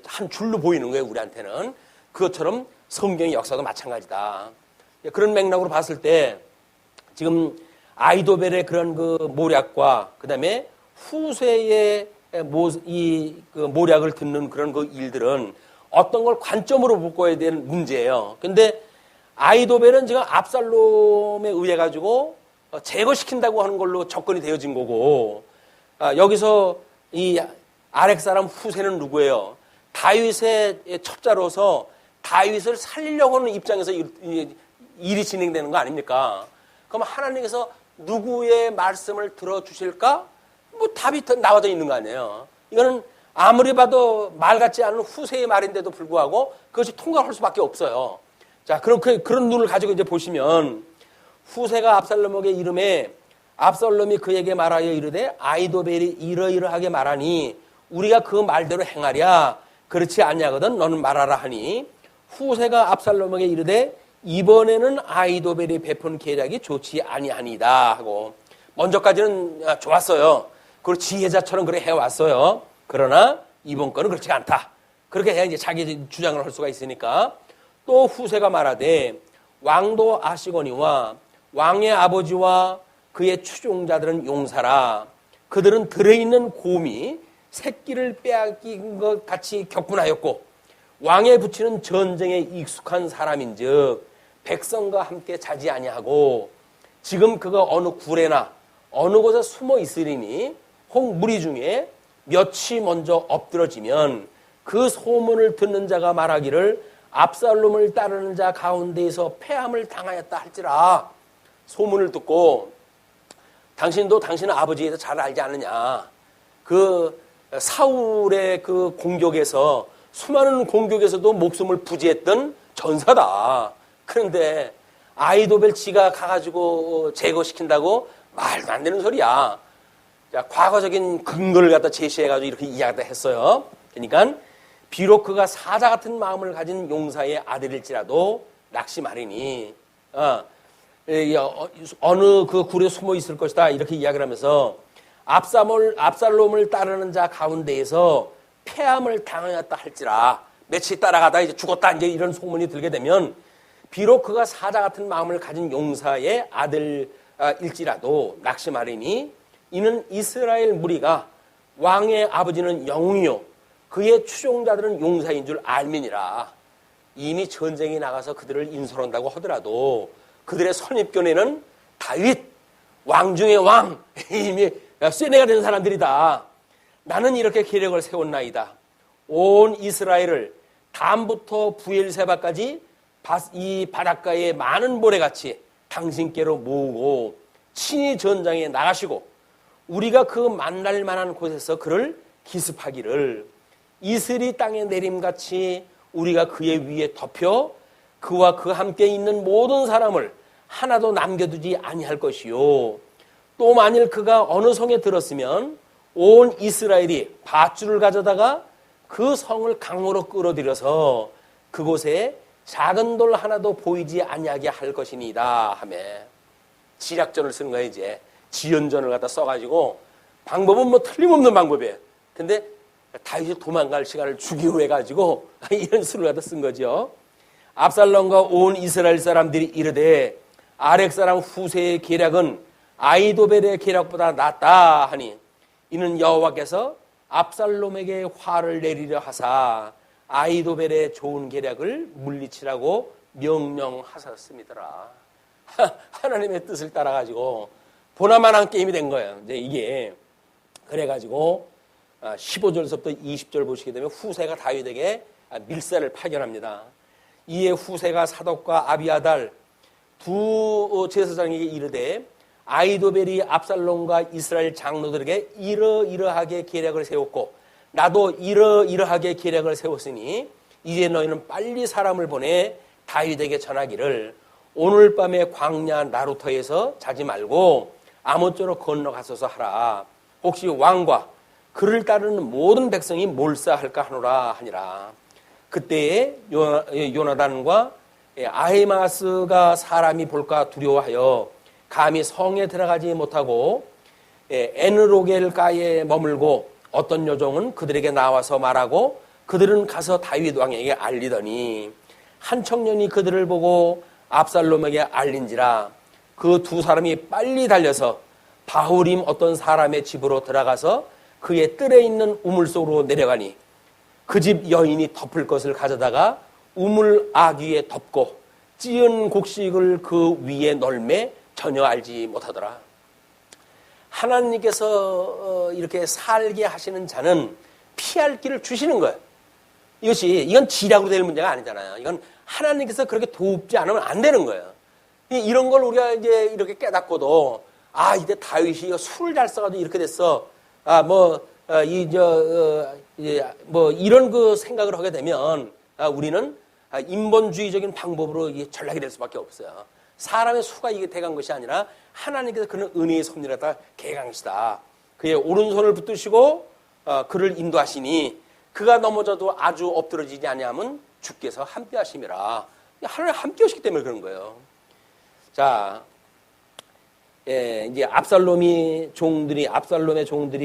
한 줄로 보이는 거예요, 우리한테는. 그것처럼 성경의 역사도 마찬가지다. 그런 맥락으로 봤을 때 지금 아이도벨의 그런 그 모략과 그다음에 후세의 그 모략을 듣는 그런 그 일들은 어떤 걸 관점으로 바꿔야 되는 문제예요. 근데 아이도벨은 지금 압살롬에 의해 가지고 제거시킨다고 하는 걸로 접근이 되어진 거고, 여기서 이 아렉 사람 후세는 누구예요? 다윗의 첩자로서 다윗을 살리려고 하는 입장에서 일이 진행되는 거 아닙니까? 그럼 하나님께서 누구의 말씀을 들어주실까? 뭐 답이 나와져 있는 거 아니에요. 이거는 아무리 봐도 말 같지 않은 후세의 말인데도 불구하고 그것이 통과할 수밖에 없어요. 자, 그런 눈을 가지고 이제 보시면, 후세가 압살롬에게 이름에 압살롬이 그에게 말하여 이르되 아이도벨이 이러이러하게 말하니 우리가 그 말대로 행하랴. 그렇지 않냐거든 너는 말하라 하니, 후세가 압살롬에게 이르되 이번에는 아이도벨이 베푼 계략이 좋지 아니하니이다 하고, 먼저까지는 좋았어요. 그리고 지혜자처럼 그래 해왔어요. 그러나 이번 거는 그렇지 않다. 그렇게 해야 이제 자기 주장을 할 수가 있으니까. 또 후세가 말하되 왕도 아시거니와 왕의 아버지와 그의 추종자들은 용사라. 그들은 들에 있는 곰이 새끼를 빼앗긴 것 같이 격분하였고 왕에 붙이는 전쟁에 익숙한 사람인즉 백성과 함께 자지 아니하고 지금 그가 어느 굴에나 어느 곳에 숨어 있으리니 혹 무리 중에 몇이 먼저 엎드러지면 그 소문을 듣는 자가 말하기를 압살롬을 따르는 자 가운데에서 패함을 당하였다 할지라. 소문을 듣고 당신도 당신의 아버지에 대해서 잘 알지 않느냐. 그 사울의 그 공격에서 수많은 공격에서도 목숨을 부지했던 전사다. 그런데 아히도벨 지가 가가지고 제거시킨다고 말도 안 되는 소리야. 자, 과거적인 근거를 갖다 제시해가지고 이렇게 이야기를 했어요. 그러니까 비록 그가 사자 같은 마음을 가진 용사의 아들일지라도 낙심하리니 어느 그 굴에 숨어 있을 것이다 이렇게 이야기를 하면서 압살롬을 따르는 자 가운데에서 패함을 당하였다 할지라. 며칠 따라가다 이제 죽었다 이제 이런 소문이 들게 되면 비록 그가 사자 같은 마음을 가진 용사의 아들일지라도 낙심하리니 이는 이스라엘 무리가 왕의 아버지는 영웅이요 그의 추종자들은 용사인 줄 알미니라. 이미 전쟁에 나가서 그들을 인솔한다고 하더라도 그들의 선입견에는 다윗 왕 중의 왕 이미 쇠뇌가 된 사람들이다. 나는 이렇게 계략을 세웠나이다. 온 이스라엘을 담부터 부엘세바까지 이 바닷가의 많은 모래같이 당신께로 모으고 친히 전장에 나가시고 우리가 그 만날 만한 곳에서 그를 기습하기를 이슬이 땅에 내림같이 우리가 그의 위에 덮여 그와 그 함께 있는 모든 사람을 하나도 남겨두지 아니할 것이요. 또 만일 그가 어느 성에 들었으면 온 이스라엘이 밧줄을 가져다가 그 성을 강으로 끌어들여서 그곳에 작은 돌 하나도 보이지 아니하게 할 것이니이다 하며 지략전을 쓰는 거예요. 이제 지연전을 갖다 써가지고 방법은 뭐 틀림없는 방법이에요. 근데 다윗이 도망갈 시간을 주기 위해 가지고 이런 수를 갖다 쓴 거죠. 압살롬과 온 이스라엘 사람들이 이르되 아렉 사람 후세의 계략은 아히도벨의 계략보다 낫다 하니 이는 여호와께서 압살롬에게 화를 내리려 하사 아히도벨의 좋은 계략을 물리치라고 명령하셨습니다라. 하나님의 뜻을 따라가지고 보나마난 게임이 된 거예요. 이제 이게 그래가지고 15절서부터 20절 보시게 되면 후세가 다윗에게 밀사를 파견합니다. 이에 후세가 사독과 아비아달 두 제사장에게 이르되 아히도벨이 압살롬과 이스라엘 장로들에게 이러이러하게 계략을 세웠고 나도 이러이러하게 계략을 세웠으니 이제 너희는 빨리 사람을 보내 다윗에게 전하기를 오늘 밤에 광야 나루터에서 자지 말고 아몬쪽으로 건너가소서 하라. 혹시 왕과 그를 따르는 모든 백성이 몰사할까 하노라 하니라. 그때에 요나단과 아히마스가 사람이 볼까 두려워하여 감히 성에 들어가지 못하고 에느로겔가에 머물고 어떤 요종은 그들에게 나와서 말하고 그들은 가서 다윗 왕에게 알리더니 한 청년이 그들을 보고 압살롬에게 알린지라. 그 두 사람이 빨리 달려서 바후림 어떤 사람의 집으로 들어가서 그의 뜰에 있는 우물 속으로 내려가니 그 집 여인이 덮을 것을 가져다가 우물 아귀에 덮고 찌은 곡식을 그 위에 널매 전혀 알지 못하더라. 하나님께서 이렇게 살게 하시는 자는 피할 길을 주시는 거예요. 이건 지략으로 될 문제가 아니잖아요. 이건 하나님께서 그렇게 돕지 않으면 안 되는 거예요. 이런 걸 우리가 이제 이렇게 깨닫고도 이제 다윗이 술을 잘 써가지고 이렇게 됐어. 이런 그 생각을 하게 되면 우리는 인본주의적인 방법으로 전락이 될 수밖에 없어요. 사람의 수가 이게 대간 것이 아니라 하나님께서 그는 은혜의 섭리를 갖다 개강시다. 그의 오른손을 붙드시고 그를 인도하시니 그가 넘어져도 아주 엎드러지지 아니하면 주께서 함께 하심이라. 하나님 함께 하시기 때문에 그런 거예요. 자, 이제 압살롬의 종들이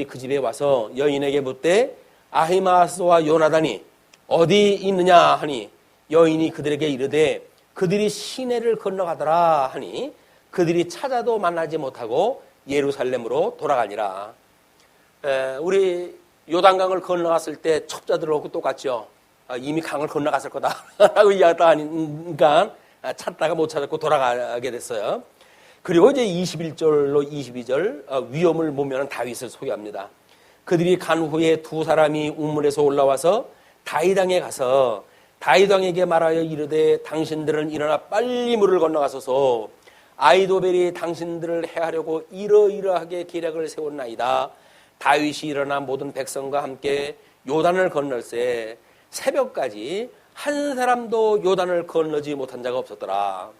그 집에 와서 여인에게 묻되 아히마스와 요나단이 어디 있느냐 하니 여인이 그들에게 이르되 그들이 시내를 건너가더라 하니 그들이 찾아도 만나지 못하고 예루살렘으로 돌아가니라. 우리 요단강을 건너갔을 때 첩자들하고 똑같죠. 이미 강을 건너갔을 거다라고 이야기하다 하니까 찾다가 못 찾았고 돌아가게 됐어요. 그리고 이제 21절로 22절 위험을 모면한 다윗을 소개합니다. 그들이 간 후에 두 사람이 우물에서 올라와서 다윗 왕에 가서 다윗 왕에게 말하여 이르되 당신들은 일어나 빨리 물을 건너가소서 아히도벨이 당신들을 해하려고 이러이러하게 계략을 세웠나이다. 다윗이 일어나 모든 백성과 함께 요단을 건널세 새벽까지 한 사람도 요단을 건너지 못한 자가 없었더라.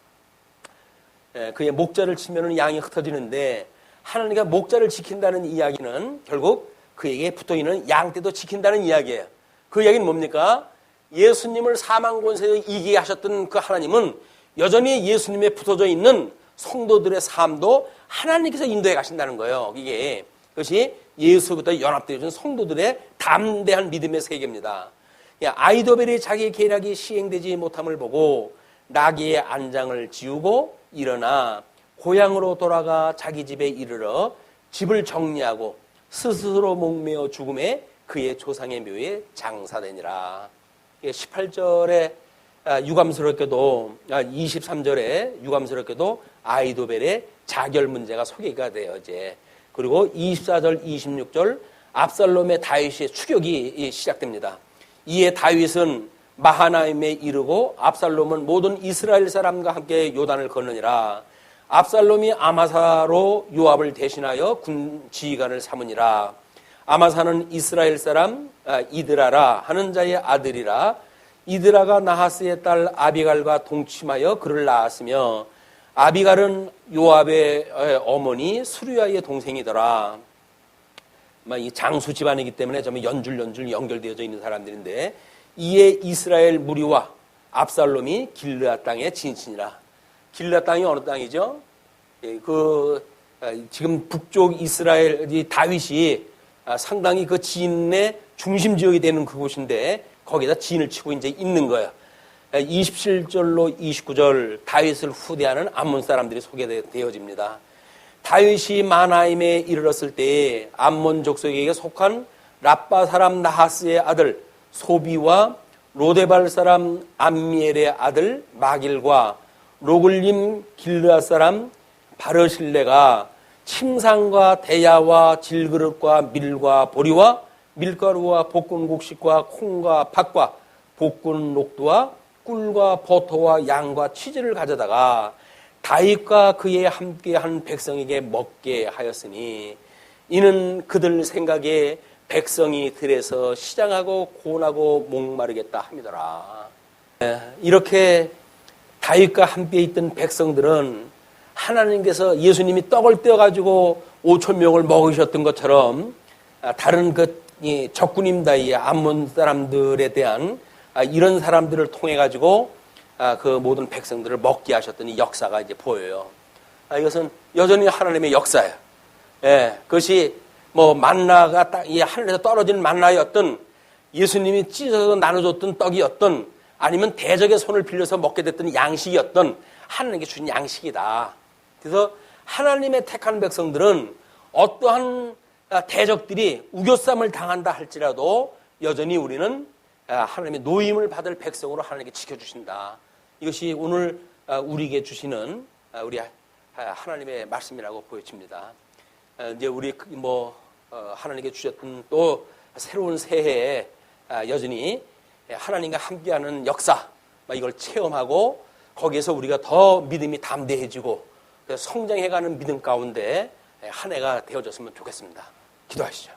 그의 목자를 치면 양이 흩어지는데 하나님과 목자를 지킨다는 이야기는 결국 그에게 붙어있는 양떼도 지킨다는 이야기예요. 그 이야기는 뭡니까? 예수님을 사망 권세에 이기게 하셨던 그 하나님은 여전히 예수님에 붙어져 있는 성도들의 삶도 하나님께서 인도해 가신다는 거예요. 그것이 예수부터 연합되어진 성도들의 담대한 믿음의 세계입니다. 아히도벨이 자기 계략이 시행되지 못함을 보고 나귀의 안장을 지우고 일어나 고향으로 돌아가 자기 집에 이르러 집을 정리하고 스스로 목매어 죽음에 그의 조상의 묘에 장사되니라. 18절에 유감스럽게도 23절에 유감스럽게도 아히도벨의 자결 문제가 소개가 돼요. 이제 그리고 24절 26절 압살롬의 다윗의 추격이 시작됩니다. 이에 다윗은 마하나임에 이르고 압살롬은 모든 이스라엘 사람과 함께 요단을 건너니라. 압살롬이 아마사로 요압을 대신하여 군 지휘관을 삼으니라. 아마사는 이스라엘 사람 이드라라 하는 자의 아들이라. 이드라가 나하스의 딸 아비갈과 동침하여 그를 낳았으며 아비갈은 요압의 어머니 수르야의 동생이더라. 이 장수 집안이기 때문에 좀 연줄 연결되어져 있는 사람들인데 이에 이스라엘 무리와 압살롬이 길르앗 땅에 진친이라. 길르앗 땅이 어느 땅이죠? 지금 북쪽 이스라엘 다윗이 상당히 그 진의 중심 지역이 되는 그곳인데 거기다 진을 치고 이제 있는 거예요. 27절로 29절 다윗을 후대하는 암몬 사람들이 소개되어집니다. 다윗이 마나임에 이르렀을 때에 암몬 족속에게 속한 랍바 사람 나하스의 아들 소비와 로데발 사람 암미엘의 아들 마길과 로글림 길르앗 사람 바르실레가 침상과 대야와 질그릇과 밀과 보리와 밀가루와 볶은 곡식과 콩과 팥과 볶은 녹두와 꿀과 버터와 양과 치즈를 가져다가 다윗과 그에 함께한 백성에게 먹게 하였으니 이는 그들 생각에 백성이 들에서 시장하고 고나고 목마르겠다 함이더라. 이렇게 다윗과 함께 있던 백성들은 하나님께서 예수님이 떡을 떼어가지고 5,000명을 먹으셨던 것처럼 다른 적군입니다. 이 암몬 사람들에 대한 이런 사람들을 통해 가지고 그 모든 백성들을 먹게 하셨던 이 역사가 이제 보여요. 이것은 여전히 하나님의 역사예요. 그것이 만나가 이 하늘에서 떨어진 만나였던 예수님이 찢어서 나눠줬던 떡이었던 아니면 대적의 손을 빌려서 먹게 됐던 양식이었던 하나님께 주신 양식이다. 그래서 하나님의 택한 백성들은 어떠한 대적들이 우겨쌈을 당한다 할지라도 여전히 우리는 하나님의 노임을 받을 백성으로 하나님께 지켜주신다. 이것이 오늘 우리에게 주시는 우리 하나님의 말씀이라고 보여집니다. 이제 우리 하나님께 주셨던 또 새로운 새해에 여전히 하나님과 함께하는 역사 이걸 체험하고 거기에서 우리가 더 믿음이 담대해지고 성장해가는 믿음 가운데 한 해가 되어졌으면 좋겠습니다. 기도하시죠.